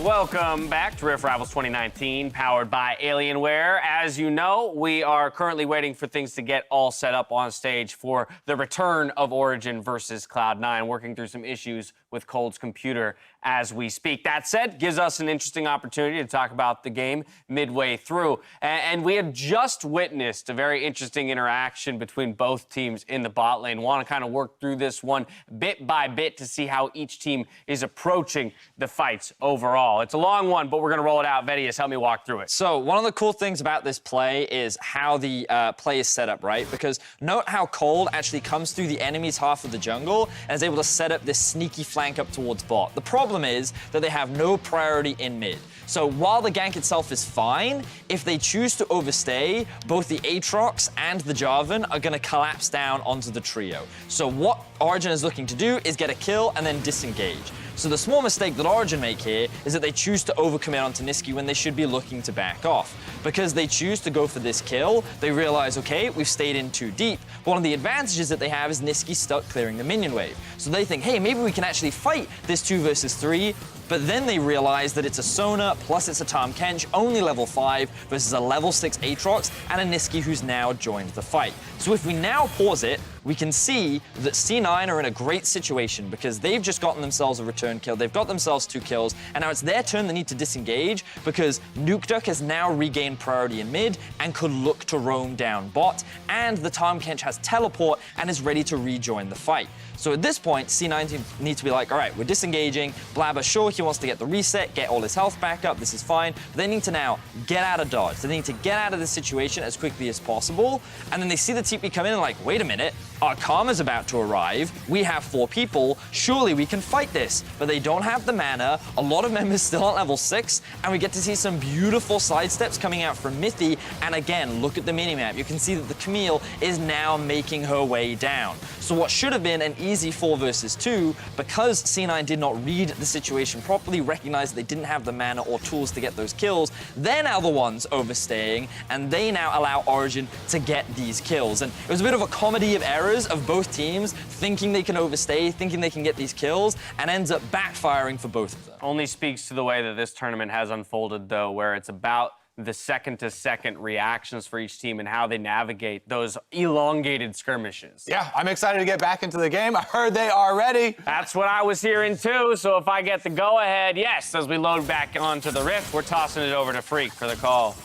S1: Welcome back to Rift Rivals 2019, powered by Alienware. As you know, we are currently waiting for things to get all set up on stage for the return of Origen versus Cloud9, working through some issues with Cold's computer as we speak. That said, gives us an interesting opportunity to talk about the game midway through. And we had just witnessed a very interesting interaction between both teams in the bot lane. Want to kind of work through this one bit by bit to see how each team is approaching the fights overall. It's a long one, but we're going to roll it out. Vedius, help me walk through it.
S2: So one of the cool things about this play is how the play is set up, right? Because note how Cold actually comes through the enemy's half of the jungle and is able to set up this sneaky flank up towards bot. The problem is that they have no priority in mid. So while the gank itself is fine, if they choose to overstay, both the Aatrox and the Jarvan are going to collapse down onto the trio. So what Origen is looking to do is get a kill and then disengage. So the small mistake that Origen make here is that they choose to overcommit onto Nisqy when they should be looking to back off. Because they choose to go for this kill, they realize, okay, we've stayed in too deep. But one of the advantages that they have is Nisqy stuck clearing the minion wave. So they think, hey, maybe we can actually fight this 2 versus 3. But then they realize that it's a Sona, plus it's a Tahm Kench, only level 5, versus a level 6 Aatrox, and a Nisqy who's now joined the fight. So if we now pause it, we can see that C9 are in a great situation because they've just gotten themselves a return kill, they've got themselves 2 kills, and now it's their turn they need to disengage because Nukeduck has now regained priority in mid and could look to roam down bot, and the Tahm Kench has teleport and is ready to rejoin the fight. So at this point, C9 needs to be like, all right, we're disengaging. Blabber, sure, he wants to get the reset, get all his health back up. This is fine. But they need to now get out of dodge. They need to get out of this situation as quickly as possible. And then they see the TP come in and like, wait a minute, our Karma's about to arrive. We have 4 people. Surely we can fight this. But they don't have the mana. A lot of members still at level 6. And we get to see some beautiful side steps coming out from Mithy. And again, look at the minimap. You can see that the Camille is now making her way down. So what should have been an easy 4 versus 2, because C9 did not read the situation properly, recognized they didn't have the mana or tools to get those kills, they're now the ones overstaying, and they now allow Origen to get these kills. And it was a bit of a comedy of errors of both teams thinking they can overstay, thinking they can get these kills, and ends up backfiring for both of them.
S1: Only speaks to the way that this tournament has unfolded, though, where it's about the second-to-second reactions for each team and how they navigate those elongated skirmishes.
S3: Yeah, I'm excited to get back into the game. I heard they are ready.
S1: That's what I was hearing, too. So if I get the go-ahead, yes, as we load back onto the Rift, we're tossing it over to Freak for the call.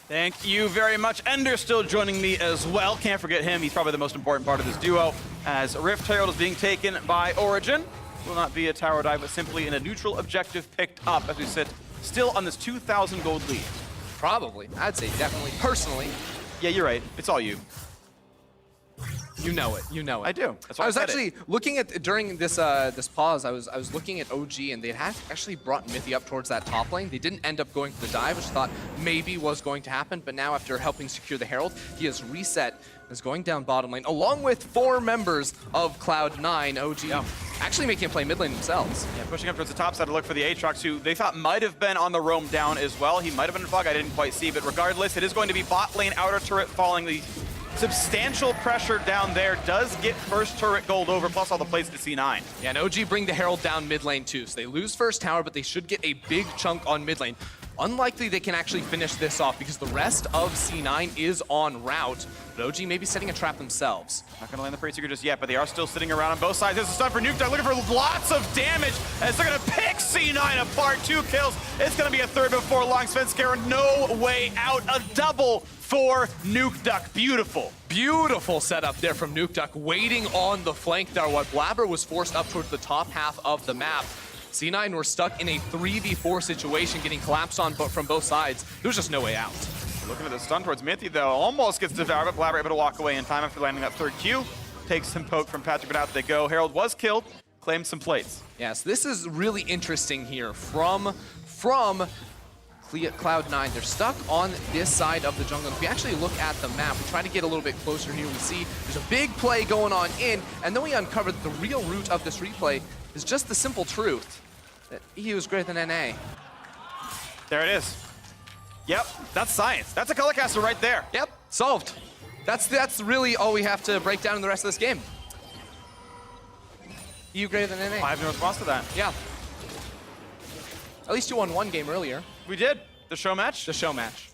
S4: Thank you very much. Ender still joining me as well. Can't forget him. He's probably the most important part of this duo. As Rift Herald is being taken by Origen. Will not be a tower dive, but simply in a neutral objective picked up as we sit still on this 2,000 gold lead.
S5: Probably. I'd say definitely. Personally.
S4: Yeah, you're right. It's all you.
S5: You know it. You know it.
S4: I do. That's why
S5: I was
S4: said
S5: actually looking at, during this this pause, I was looking at OG, and they had actually brought Mithy up towards that top lane. They didn't end up going for the dive, which I thought maybe was going to happen, but now after helping secure the Herald, he has reset, is going down bottom lane, along with 4 members of Cloud9. OG actually making a play mid lane themselves.
S4: Yeah, pushing up towards the top side to look for the Aatrox, who they thought might have been on the roam down as well. He might have been in fog, I didn't quite see, but regardless, it is going to be bot lane outer turret falling. The substantial pressure down there does get first turret gold over, plus all the plays to C9.
S5: Yeah, and OG bring the Herald down mid lane too, so they lose first tower, but they should get a big chunk on mid lane. Unlikely they can actually finish this off because the rest of C9 is en route, but OG may be setting a trap themselves.
S4: Not going to land the Praise Seeker just yet, but they are still sitting around on both sides. There's a stun for Nuke. They're looking for lots of damage as they're going to pick C9 apart. 2 kills. It's going to be a third before long. Svenskeren, no way out. A double for Nuke Duck. Beautiful.
S5: Beautiful setup there from Nuke Duck, waiting on the flank there while Blabber was forced up towards the top half of the map. C9 were stuck in a 3v4 situation, getting collapsed on from both sides. There was just no way out.
S4: Looking at the stun towards Mithy, though. Almost gets devoured, but Blabber able to walk away in time after landing that third Q. Takes some poke from Patrick, but out they go. Herald was killed, claimed some plates.
S5: Yes, this is really interesting here from Cloud9. They're stuck on this side of the jungle. If we actually look at the map, we try to get a little bit closer here. We see there's a big play going on in, and then we uncover that the real root of this replay is just the simple truth that EU is greater than NA.
S4: There it is. Yep, that's science. That's a colorcaster right there.
S5: Yep, solved. That's really all we have to break down in the rest of this game. EU greater than NA.
S4: I have no response to that.
S5: Yeah. At least you won one game earlier.
S4: We did. The show match.
S5: The show match.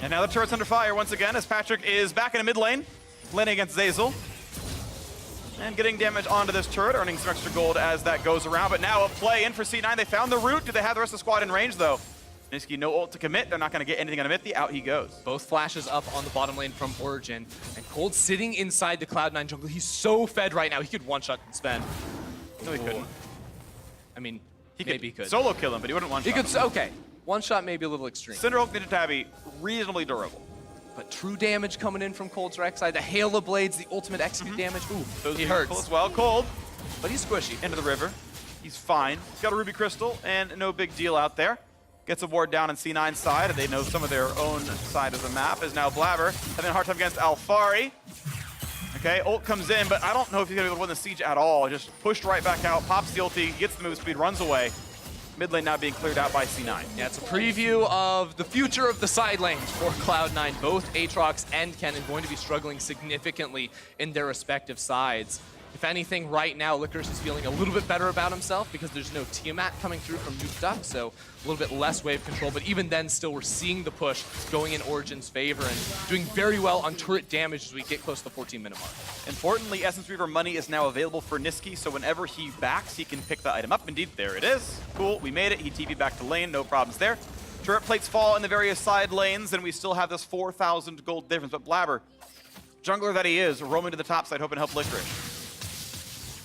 S4: And now the turret's under fire once again as Patrick is back in a mid lane, landing against Zazel. And getting damage onto this turret, earning some extra gold as that goes around. But now a play in for C9. They found the root. Do they have the rest of the squad in range, though? Niski, no ult to commit. They're not going to get anything on Mithy. Out he goes.
S5: Both flashes up on the bottom lane from Origen. And Cold sitting inside the Cloud9 jungle. He's so fed right now. He could one-shot Sven.
S4: No, he couldn't.
S5: I mean,
S4: He
S5: could.
S4: solo kill him, but he wouldn't one-shot
S5: He could,
S4: him.
S5: okay. One shot may be a little extreme.
S4: Cinder Hulk Ninja Tabby, reasonably durable.
S5: But true damage coming in from Cold's right side. The Hail of Blades, the ultimate execute damage. Ooh,
S4: Those
S5: he
S4: are
S5: hurts.
S4: beautiful as well. Cold
S5: But he's squishy.
S4: into the river. He's fine. He's got a Ruby Crystal, and no big deal out there. Gets a ward down on C9's side, and they know some of their own side of the map. Is now Blabber having a hard time against Alfari. Okay, ult comes in, but I don't know if he's going to be able to win the siege at all. Just pushed right back out, pops the ulti, gets the move speed, runs away. Mid lane now being cleared out by C9.
S5: Yeah, it's a preview of the future of the side lanes for Cloud9. Both Aatrox and Kennen going to be struggling significantly in their respective sides. If anything, right now, Licorice is feeling a little bit better about himself because there's no Tiamat coming through from Nuke Duck, so a little bit less wave control. But even then, still, we're seeing the push going in Origen's favor and doing very well on turret damage as we get close to the 14-minute mark.
S4: Importantly, Essence Reaver money is now available for Niski, so whenever he backs, he can pick the item up. Indeed, there it is. Cool, we made it. He TP'd back to lane, no problems there. Turret plates fall in the various side lanes, and we still have this 4,000 gold difference. But Blabber, jungler that he is, roaming to the top side, hoping to help Licorice.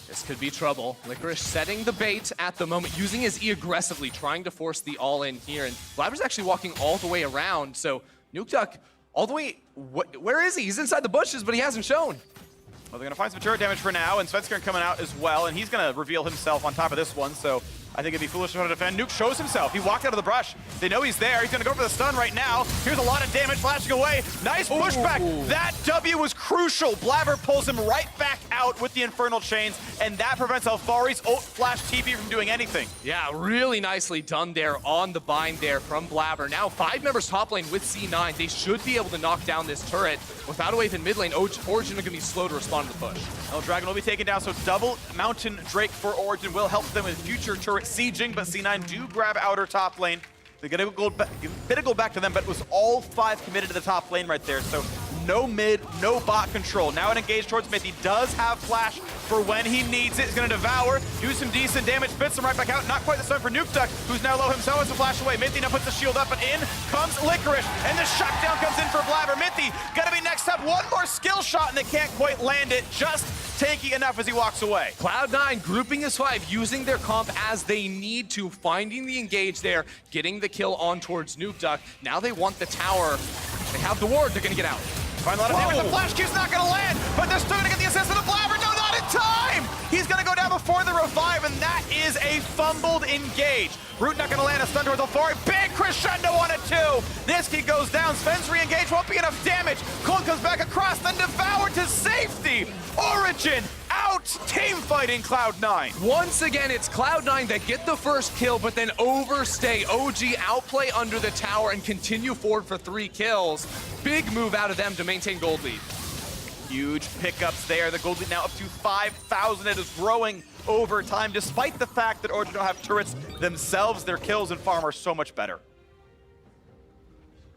S5: This could be trouble. Licorice setting the bait at the moment, using his E aggressively, trying to force the all-in here. And Blabber's actually walking all the way around, so Nuke Duck all the way... Where is he? He's inside the bushes, but he hasn't shown.
S4: Well, they're going to find some turret damage for now, and Svenskeren coming out as well, and he's going to reveal himself on top of this one, so I think it'd be foolish to try to defend. Nuke shows himself. He walked out of the brush. They know he's there. He's going to go for the stun right now. Here's a lot of damage flashing away. Nice pushback.
S5: Ooh.
S4: That W was crucial. Blabber pulls him right back out with the Infernal Chains, and that prevents Alfari's ult flash TP from doing anything.
S5: Yeah, really nicely done there on the bind there from Blabber. Now 5 members top lane with C9. They should be able to knock down this turret. Without a wave in mid lane, Origen are going to be slow to respond to the push.
S4: El Dragon will be taken down, so double Mountain Drake for Origen will help them with future turret sieging, but C9 do grab outer top lane. They're gonna go back to them, but it was all 5 committed to the top lane right there, so no mid, no bot control. Now an engage towards mid. He does have flash for when he needs it. He's gonna devour, do some decent damage, spits him right back out. Not quite the stun for Nuke Duck, who's now low himself, has to flash away. Mithy now puts the shield up, but in comes Licorice, and the shutdown comes in for Blabber. Mithy gonna be next up. One more skill shot, and they can't quite land it. Just taking enough as he walks away.
S5: Cloud9 grouping as 5, using their comp as they need to, finding the engage there, getting the kill on towards Nuke Duck. Now they want the tower. They have the ward, they're gonna get out.
S4: Find a lot of damage. The flash Q's not gonna land, but they're still gonna get the assist of the Blabber. No, not in time! He's gonna go down before the revive, and that is a fumbled engage. Root not gonna land a stun towards Alfari. Big crescendo on it too. Niski goes down. Sven's re-engage won't be enough damage. Cold comes back across, then devoured to safety. Origen team fighting Cloud9.
S5: Once again, it's Cloud9 that get the first kill, but then overstay. OG outplay under the tower and continue forward for 3 kills. Big move out of them to maintain gold lead.
S4: Huge pickups there. The gold lead now up to 5,000. It is growing over time, despite the fact that Origen don't have turrets themselves. Their kills and farm are so much better.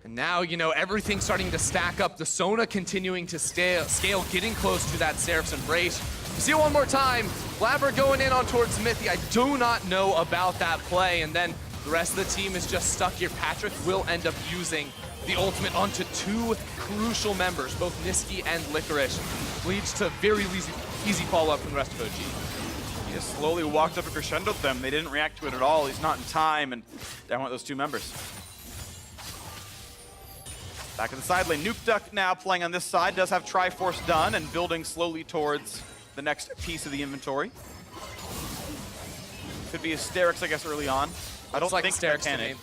S5: And now, you know, everything's starting to stack up. The Sona continuing to scale, getting close to that Seraph's Embrace. See it one more time. Blabber going in on towards Smithy. I do not know about that play. And then the rest of the team is just stuck here. Patrick will end up using the ultimate onto 2 crucial members, both Niski and Licorice. Leads to very easy follow-up from the rest of OG.
S4: He just slowly walked up and crescendoed them. They didn't react to it at all. He's not in time, and down went those 2 members. Back at the side lane, Nuke Duck now playing on this side, does have Triforce done and building slowly towards the next piece of the inventory. Could be Asterix, I guess, early on. I don't
S5: like
S4: think
S5: Asterix
S4: Titanic.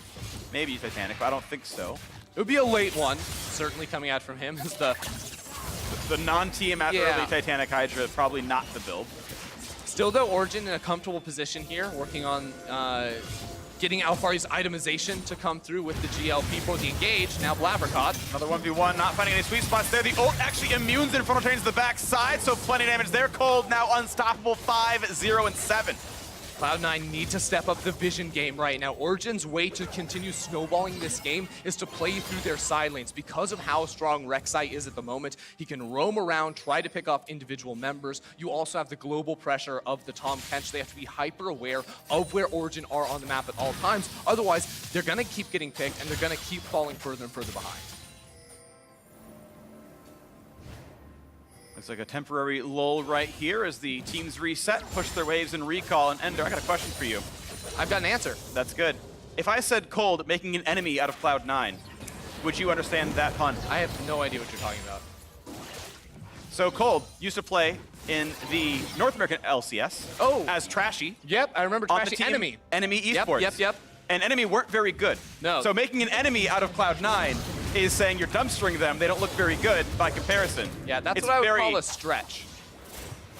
S4: Maybe Titanic, but I don't think so.
S5: It would be a late one, certainly coming out from him. Is the
S4: non-team at early Titanic Hydra, probably not the build.
S5: Still though, Origen in a comfortable position here, working on getting Alfari's itemization to come through with the GLP for the engage. Now Blabber caught.
S4: Another 1v1, not finding any sweet spots there. The ult actually immunes infernal chains to the backside, so plenty of damage there. Cold now unstoppable, 5, 0, and 7.
S5: Cloud9 need to step up the vision game right now. Origen's way to continue snowballing this game is to play through their side lanes. Because of how strong Rek'Sai is at the moment, he can roam around, try to pick off individual members. You also have the global pressure of the Tahm Kench. They have to be hyper aware of where Origen are on the map at all times. Otherwise, they're gonna keep getting picked and they're gonna keep falling further and further behind.
S4: Looks like a temporary lull right here as the teams reset, push their waves and recall. And Ender, I got a question for you.
S5: I've got an answer.
S4: That's good. If I said Cold making an enemy out of Cloud9, would you understand that pun?
S5: I have no idea what you're talking about.
S4: So Cold used to play in the North American LCS as Trashy.
S5: Yep, I remember
S4: On the
S5: Trashy
S4: team
S5: Enemy.
S4: Enemy Esports.
S5: Yep.
S4: And Enemy weren't very good.
S5: No.
S4: So making an enemy out of Cloud9 is saying you're dumpstering them. They don't look very good by comparison.
S5: Yeah, that's
S4: It's
S5: what I would
S4: very-
S5: call a stretch.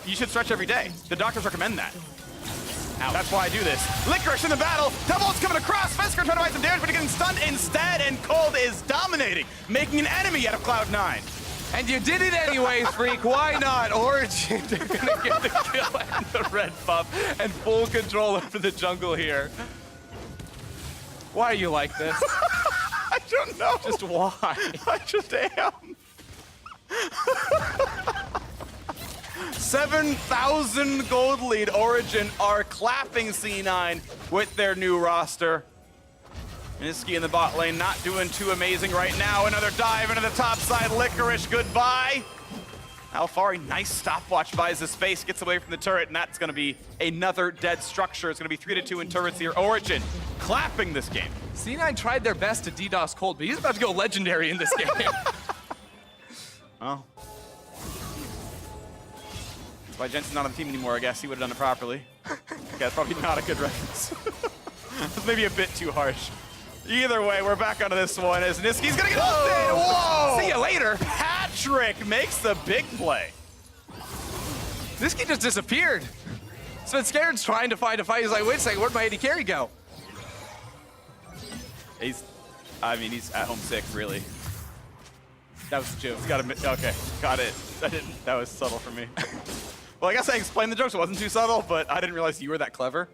S4: You should stretch every day. The doctors recommend that. Ouch. That's why I do this. Licorice in the battle. Doubles coming across. Fesker trying to find some damage, but getting stunned instead. And Cold is dominating, making an enemy out of Cloud9.
S5: And you did it anyways, Freak. Why not? Origin, they're gonna get the kill and the red buff and full control over the jungle here. Why are you like this?
S4: I don't know.
S5: Just why?
S4: I just am. 7,000 gold lead. Origen are clapping C9 with their new roster. Niski in the bot lane not doing too amazing right now. Another dive into the top side. Licorice, goodbye. Alfari, nice stopwatch, buys the space, gets away from the turret, and that's going to be another dead structure. It's going to be 3-2 in turrets here. Origen clapping this game.
S5: C9 tried their best to DDoS Cold, but he's about to go legendary in this game.
S4: Oh. That's why Jensen's not on the team anymore, I guess. He would have done it properly. Okay, that's probably not a good reference. That's maybe a bit too harsh. Either way, we're back onto this one as Niski's gonna get ulted. Whoa!
S5: See you later.
S4: Patrick makes the big play.
S5: Niski just disappeared. Svenskjaeren's trying to find a fight. He's like, wait a second, where'd my AD carry go?
S4: He's at home sick, really.
S5: That was a joke.
S4: Okay, got it. That was subtle for me. Well, I guess I explained the joke, so it wasn't too subtle, but I didn't realize you were that clever.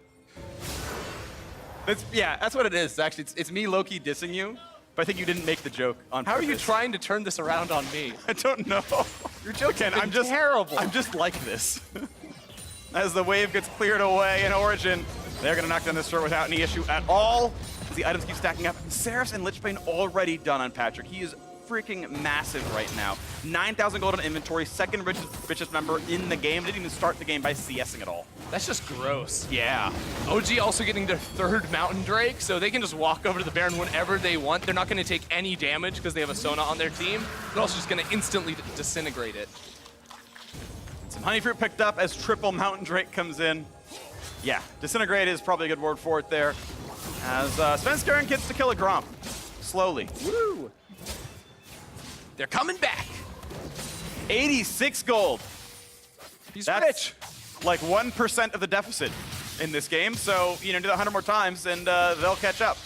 S4: That's what it is, actually. It's me low-key dissing you, but I think you didn't make the joke on purpose.
S5: How are you trying to turn this around on me?
S4: I don't know.
S5: Your joke's been
S4: I'm just
S5: terrible.
S4: I'm just like this. As the wave gets cleared away in Origen, they're gonna knock down this turret without any issue at all. As the items keep stacking up. Seraph's and Lichbane already done on Patrick. He is freaking massive right now. 9,000 gold on inventory, second richest member in the game. Didn't even start the game by CSing at all.
S5: That's just gross.
S4: Yeah.
S5: OG also getting their third Mountain Drake, so they can just walk over to the Baron whenever they want. They're not going to take any damage because they have a Sona on their team. They're also just going to instantly disintegrate it.
S4: Some honey fruit picked up as triple Mountain Drake comes in. Yeah, disintegrate is probably a good word for it there. As Svenskjaeren gets to kill a Gromp. Slowly.
S5: Woo! They're coming back.
S4: 86 gold.
S5: He's rich.
S4: like 1% of the deficit in this game. So, you know, do that 100 more times and they'll catch up.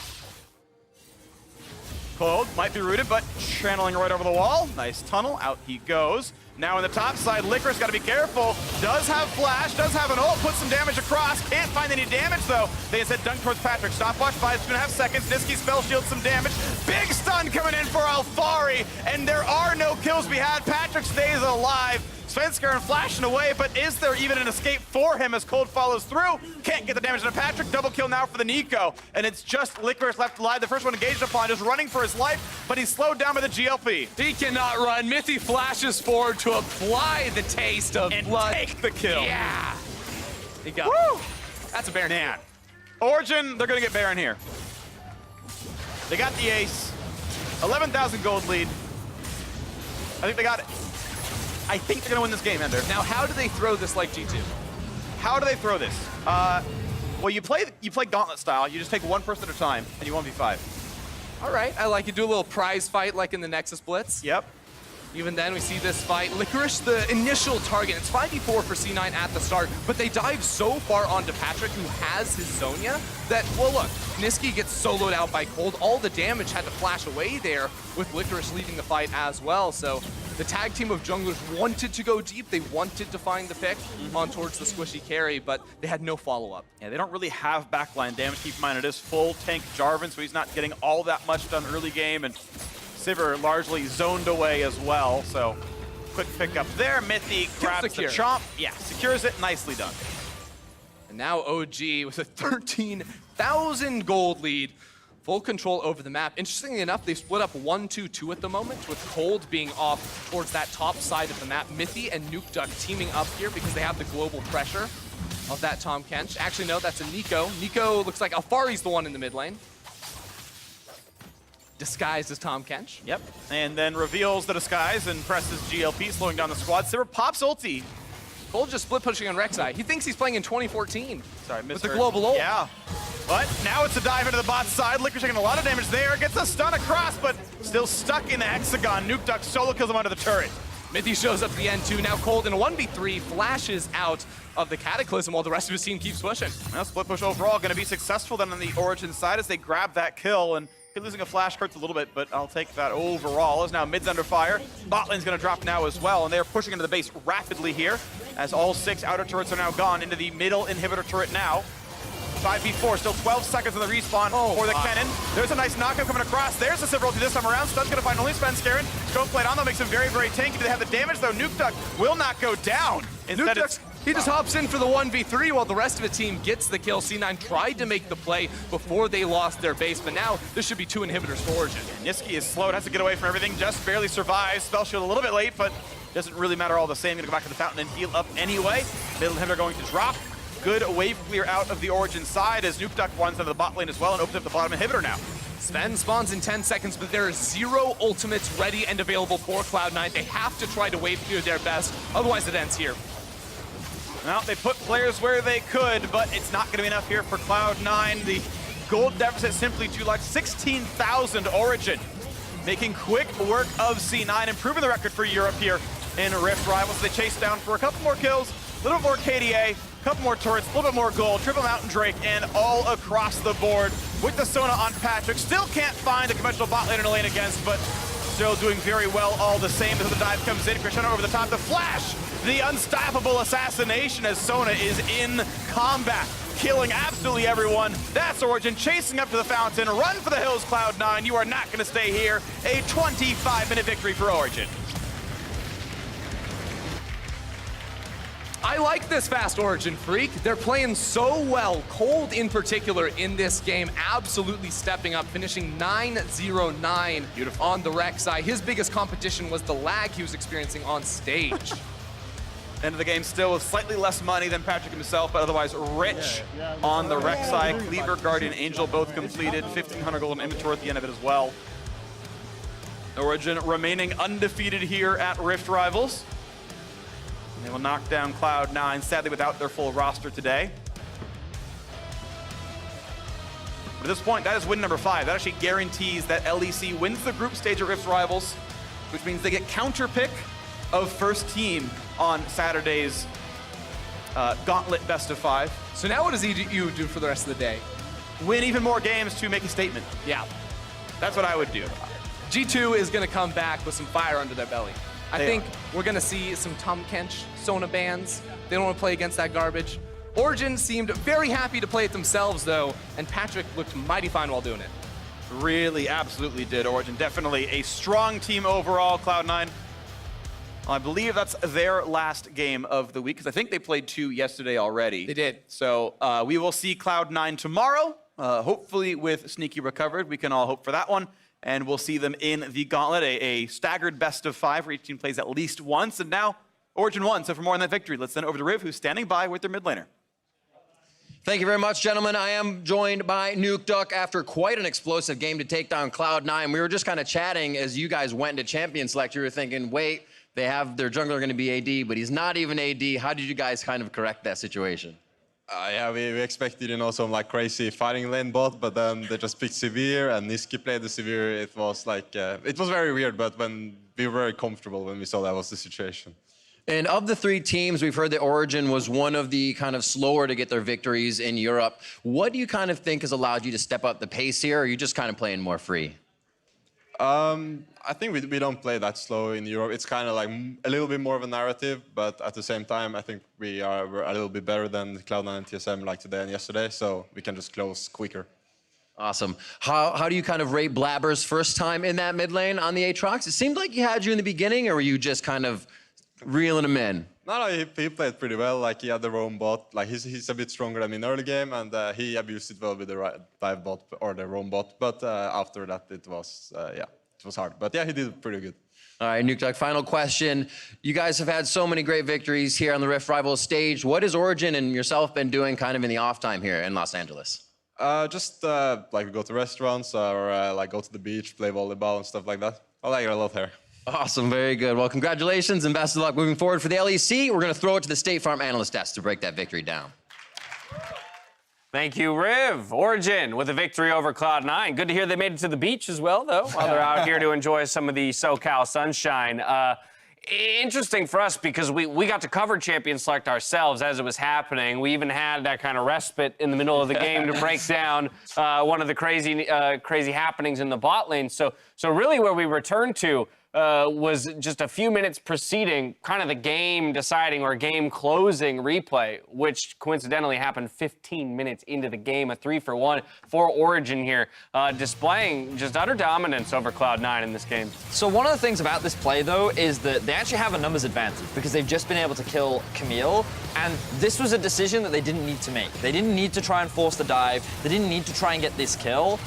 S4: Cold might be rooted, but channeling right over the wall. Nice tunnel, out he goes. Now on the top side, Licorice got to be careful. Does have flash, does have an ult, puts some damage across. Can't find any damage though. They instead dunk towards Patrick. Stopwatch 5.5 seconds. Niski spell shields some damage. Big stun coming in for Alfari, and there are no kills to be had. Patrick stays alive. Svenskeren flashing away, but is there even an escape for him as Cold follows through? Can't get the damage into Patrick. Double kill now for the Nico, and it's just Licorice left alive. The first one engaged upon, just running for his life, but he's slowed down by the GLP.
S5: He cannot run. Mithy flashes forward to apply the taste of
S4: And
S5: blood.
S4: take the kill.
S5: Yeah. He got it. That's a Baron.
S4: Man. Origin, they're gonna get Baron here. They got the ace. 11,000 gold lead. I think they got it. I think they're gonna win this game, Ender.
S5: Now, how do they throw this like G2?
S4: How do they throw this? Well, you play gauntlet style. You just take one person at a time, and you 1v5.
S5: All right, I like it. Do a little prize fight like in the Nexus Blitz.
S4: Yep.
S5: Even then, we see this fight. Licorice, the initial target. It's 5v4 for C9 at the start, but they dive so far onto Patrick, who has his Zonia, that, well, look, Niski gets soloed out by Cold. All the damage had to flash away there, with Licorice leading the fight as well. So the tag team of junglers wanted to go deep. They wanted to find the pick on towards the squishy carry, but they had no follow-up.
S4: Yeah, they don't really have backline damage. Keep in mind, it is full tank Jarvan, so he's not getting all that much done early game, and Sivir largely zoned away as well, so quick pick up there. Mithy grabs the chomp. Yeah, secures it. Nicely done.
S5: And now OG with a 13,000 gold lead. Full control over the map. Interestingly enough, they've split up 1-2-2 at the moment, with Cold being off towards that top side of the map. Mithy and Nuke Duck teaming up here because they have the global pressure of that Tahm Kench. Actually, no, that's a Nico. Nico looks like Alfari's the one in the mid lane. Disguised as Tahm Kench.
S4: Yep, and then reveals the disguise and presses GLP, slowing down the squad. Sivir pops ulti.
S5: Cold just split pushing on Rek'Sai. He thinks he's playing in 2014.
S4: Sorry,
S5: with the global ult.
S4: Yeah, but now it's a dive into the bot side. Licorice taking a lot of damage there. Gets a stun across, but still stuck in the hexagon. Nuke Duck solo kills him under the turret.
S5: Mithy shows up at the end too. Now Cold in a 1v3 flashes out of the Cataclysm while the rest of his team keeps pushing.
S4: Now split push overall going to be successful then on the Origin side as they grab that kill, and losing a flash hurts a little bit, but I'll take that overall. As now mid's under fire. Bot lane's going to drop now as well, and they're pushing into the base rapidly here as all 6 outer turrets are now gone into the middle inhibitor turret now. 5v4, still 12 seconds on the respawn for the Kennen. There's a nice knockup coming across. There's the Sivir ulti this time around. Stun's going to find only Svenskeren. Scope plate on, though, makes him very, very tanky. Do they have the damage, though? Nuke Duck will not go down. Instead,
S5: he just hops in for the 1v3 while the rest of the team gets the kill. C9 tried to make the play before they lost their base, but now this should be 2 inhibitors for Origin.
S4: Niski is slowed, has to get away from everything, just barely survives. Spell shield a little bit late, but doesn't really matter all the same. Gonna go back to the fountain and heal up anyway. Middle inhibitor going to drop. Good wave clear out of the Origin side as Nuke Duck runs into the bot lane as well and opens up the bottom inhibitor now.
S5: Sven spawns in 10 seconds, but there are 0 ultimates ready and available for Cloud9. They have to try to wave clear their best, otherwise it ends here.
S4: Well, they put players where they could, but it's not going to be enough here for Cloud9. The gold deficit simply too large. 16,000 Origin, making quick work of C9, improving the record for Europe here in Rift Rivals. They chase down for a couple more kills, a little bit more KDA, a couple more turrets, a little bit more gold, triple Mountain Drake, and all across the board with the Sona on Patrick. Still can't find a conventional bot lane in a lane against, but still doing very well all the same as the dive comes in. Cristiano over the top, the flash, the unstoppable assassination as Sona is in combat, killing absolutely everyone. That's Origin chasing up to the fountain. Run for the hills, Cloud9. You are not going to stay here. A 25-minute victory for Origin.
S5: I like this fast Origin Freak. They're playing so well. Cold in particular in this game, absolutely stepping up, finishing 9-0-9 on the Rek'Sai. His biggest competition was the lag he was experiencing on stage.
S4: End of the game still with slightly less money than Patrick himself, but otherwise rich on the Rek'Sai. Cleaver, Guardian, Angel both completed. 1,500 gold in inventory at the end of it as well. Origin remaining undefeated here at Rift Rivals. They will knock down Cloud9, sadly without their full roster today. But at this point, that is win number 5. That actually guarantees that LEC wins the group stage at Rift Rivals, which means they get counter pick of first team on Saturday's Gauntlet best of 5.
S5: So now what does EU do for the rest of the day?
S4: Win even more games to make a statement.
S5: Yeah.
S4: That's what I would do.
S5: G2 is going to come back with some fire under their belly. I think we're going to see some Tom Kench, Sona bans. They don't want to play against that garbage. Origen seemed very happy to play it themselves, though, and Patrick looked mighty fine while doing it.
S4: Really, absolutely did. Origen definitely a strong team overall, Cloud9. I believe that's their last game of the week, because I think they played 2 yesterday already.
S5: They did.
S4: So we will see Cloud9 tomorrow, hopefully with Sneaky recovered. We can all hope for that one. And we'll see them in the Gauntlet, a staggered best of 5 where each team plays at least once. And now, Origen won. So for more on that victory, let's send it over to Riv, who's standing by with their mid laner.
S6: Thank you very much, gentlemen. I am joined by Nuke Duck after quite an explosive game to take down Cloud9. We were just kind of chatting as you guys went into Champion Select. You were thinking, wait, they have their jungler going to be AD, but he's not even AD. How did you guys kind of correct that situation?
S8: Yeah, we expected, some like crazy fighting lane bot, but then they just picked Severe, and Niski played the Severe. It was like, it was very weird, but when we were very comfortable when we saw that was the situation.
S6: And of the 3 teams, we've heard that Origen was one of the kind of slower to get their victories in Europe. What do you kind of think has allowed you to step up the pace here, or are you just kind of playing more free?
S8: I think we don't play that slow in Europe. It's kind of like a little bit more of a narrative, but at the same time, I think we're a little bit better than Cloud9 and TSM like today and yesterday, so we can just close quicker.
S6: Awesome. How do you kind of rate Blabber's first time in that mid lane on the Aatrox? It seemed like he had you in the beginning, or were you just kind of reeling him in?
S8: No, he played pretty well. Like, he had the roam bot. Like, he's a bit stronger than me in early game, and he abused it well with the dive bot or the roam bot. But after that, it was hard. But yeah, he did pretty good.
S6: All right, Nuke Duck, final question. You guys have had so many great victories here on the Rift Rivals stage. What has Origen and yourself been doing kind of in the off time here in Los Angeles?
S8: Just like go to restaurants or like go to the beach, play volleyball and stuff like that. I like it a lot here.
S6: Awesome, very good. Well, congratulations and best of luck moving forward for the LEC. We're going to throw it to the State Farm analyst desk to break that victory down.
S1: Thank you, Riv. Origen with a victory over Cloud9. Good to hear they made it to the beach as well, though, while they're out here to enjoy some of the SoCal sunshine. Interesting for us because we got to cover Champion Select ourselves as it was happening. We even had that kind of respite in the middle of the game to break down one of the crazy happenings in the bot lane. So really where we returned to was just a few minutes preceding kind of the game deciding or game closing replay, which coincidentally happened 15 minutes into the game, a 3-for-1 for Origen here, displaying just utter dominance over Cloud9 in this game.
S2: So one of the things about this play, though, is that they actually have a numbers advantage because they've just been able to kill Camille, and this was a decision that they didn't need to make. They didn't need to try and force the dive. They didn't need to try and get this kill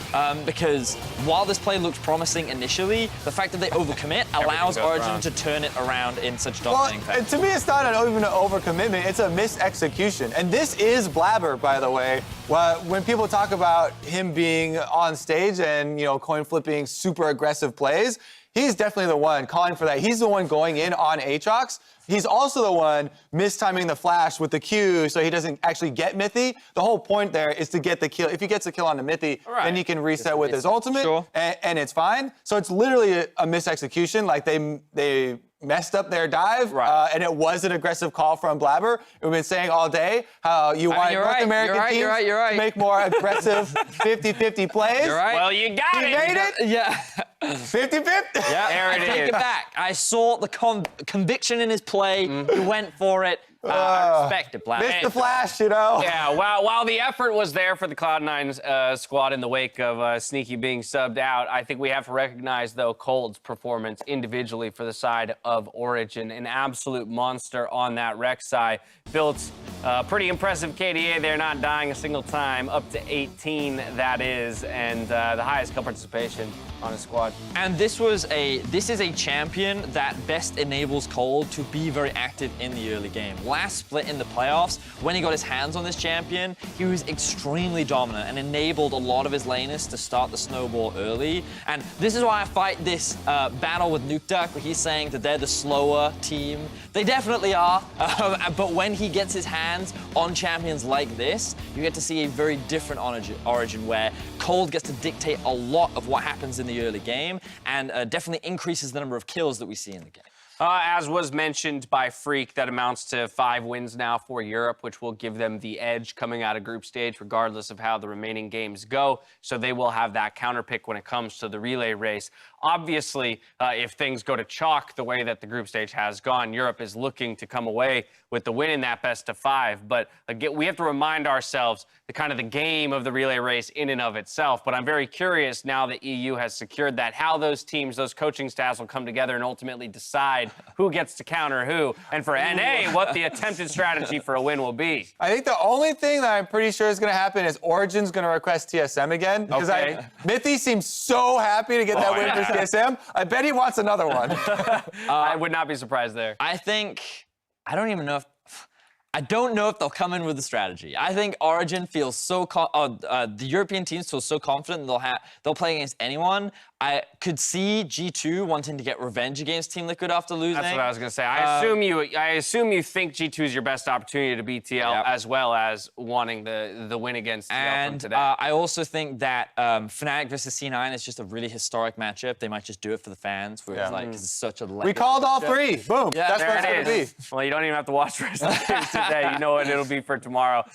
S2: because while this play looked promising initially, the fact that they overcommit allows Origen to turn it around in such dominating fashion.
S3: To me, it's not even an overcommitment. It's a misexecution. And this is Blabber, by the way. When people talk about him being on stage and, coin flipping super aggressive plays, he's definitely the one calling for that. He's the one going in on Aatrox. He's also the one mistiming the flash with the Q so he doesn't actually get Mithy. The whole point there is to get the kill. If he gets a kill on the Mithy, then he can reset with his ultimate, and it's fine. So it's literally a misexecution. Like they messed up their dive, and it was an aggressive call from Blabber. We've been saying all day how you want North American teams to make more aggressive 50-50 plays.
S2: You're right.
S1: Well, you got it.
S3: You made it?
S2: Yeah.
S3: 50-50?
S2: Yeah,
S1: There it
S2: I take
S1: is.
S2: it back. I saw the conviction in his play. He went for it. I respect it, Blabber.
S3: Missed the flash,
S1: Yeah, while the effort was there for the Cloud9 squad in the wake of Sneaky being subbed out, I think we have to recognize, though, Cold's performance individually for the side of Origen. An absolute monster on that Rek'Sai. Built pretty impressive KDA there, not dying a single time, up to 18, that is, and the highest kill participation on his squad.
S2: And this is a champion that best enables Cold to be very active in the early game. Last split in the playoffs, when he got his hands on this champion, he was extremely dominant and enabled a lot of his laners to start the snowball early. And this is why I fight this battle with Nuke Duck, where he's saying that they're the slower team. They definitely are, but when he gets his hands on champions like this, you get to see a very different Origen where Cold gets to dictate a lot of what happens in the early game and definitely increases the number of kills that we see in the game.
S1: As was mentioned by Freak, that amounts to 5 wins now for Europe, which will give them the edge coming out of group stage, regardless of how the remaining games go. So they will have that counterpick when it comes to the relay race. Obviously, if things go to chalk the way that the group stage has gone, Europe is looking to come away with the win in that best of 5. But again, we have to remind ourselves the kind of the game of the relay race in and of itself. But I'm very curious now that EU has secured that, how those teams, those coaching staffs will come together and ultimately decide who gets to counter who. And for NA, what the attempted strategy for a win will be.
S3: I think the only thing that I'm pretty sure is going to happen is Origen's going to request TSM again. Because Mithy seems so happy to get that win for TSM. I bet he wants another one.
S1: I would not be surprised there.
S2: I don't know if they'll come in with a strategy. I think Origen feels so the European teams feel so confident they'll play against anyone. I could see G2 wanting to get revenge against Team Liquid after losing.
S1: That's what I was going to say. I assume you think G2 is your best opportunity to beat TL, as well as wanting the win against TL from today.
S2: I also think that Fnatic versus C9 is just a really historic matchup. They might just do it for the fans, where it's such a
S3: We called all 3. Boom.
S2: Yeah,
S3: that's what it's going to be.
S1: Well, you don't even have to watch the rest of the games today. You know what it'll be for tomorrow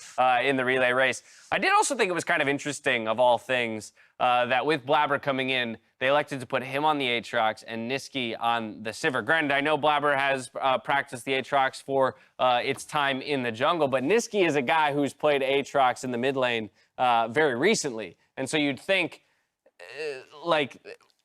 S1: in the relay race. I did also think it was kind of interesting, of all things, that with Blabber coming in, they elected to put him on the Aatrox and Niski on the Sivir. Granted, I know Blabber has practiced the Aatrox for its time in the jungle, but Niski is a guy who's played Aatrox in the mid lane very recently. And so you'd think,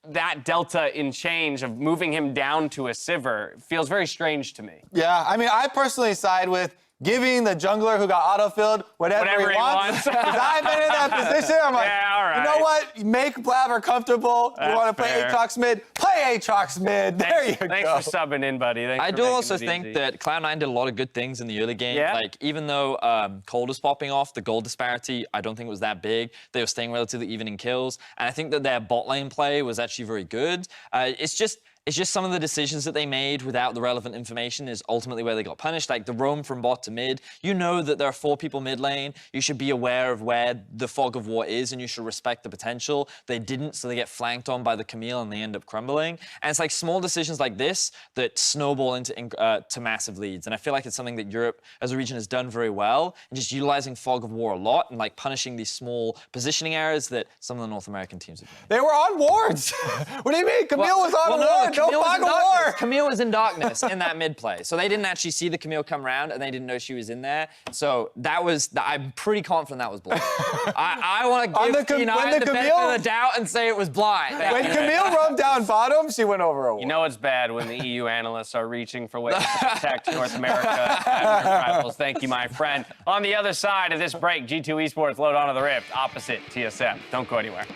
S1: that delta in change of moving him down to a Sivir feels very strange to me.
S3: Yeah, I mean, I personally side with giving the jungler who got autofilled whatever he wants. Because I've been in that position. I'm like, you know what? Make Blabber comfortable. You want to play Aatrox mid? Play Aatrox mid. There you go.
S1: Thanks for subbing in, buddy.
S2: I do also think that Cloud9 did a lot of good things in the early game.
S1: Yeah?
S2: Like, even though Cold was popping off, the goal disparity, I don't think it was that big. They were staying relatively even in kills. And I think that their bot lane play was actually very good. It's just some of the decisions that they made without the relevant information is ultimately where they got punished. Like the roam from bot to mid. You know that there are 4 people mid lane. You should be aware of where the fog of war is and you should respect the potential. They didn't, so they get flanked on by the Camille and they end up crumbling. And it's like small decisions like this that snowball into to massive leads. And I feel like it's something that Europe as a region has done very well, and just utilizing fog of war a lot and like punishing these small positioning errors that some of the North American teams have made.
S3: They were on wards. What do you mean? Camille was on wards.
S2: Camille was in darkness in that mid play. So they didn't actually see the Camille come around and they didn't know she was in there. So I'm pretty confident that was blind. I want to give T9 the benefit of the doubt and say it was blind.
S3: When Camille roamed down bottom, she went over a wall.
S1: You know it's bad when the EU analysts are reaching for ways to protect North America and their rivals. Thank you, my friend. On the other side of this break, G2 Esports load onto the Rift, opposite TSM. Don't go anywhere.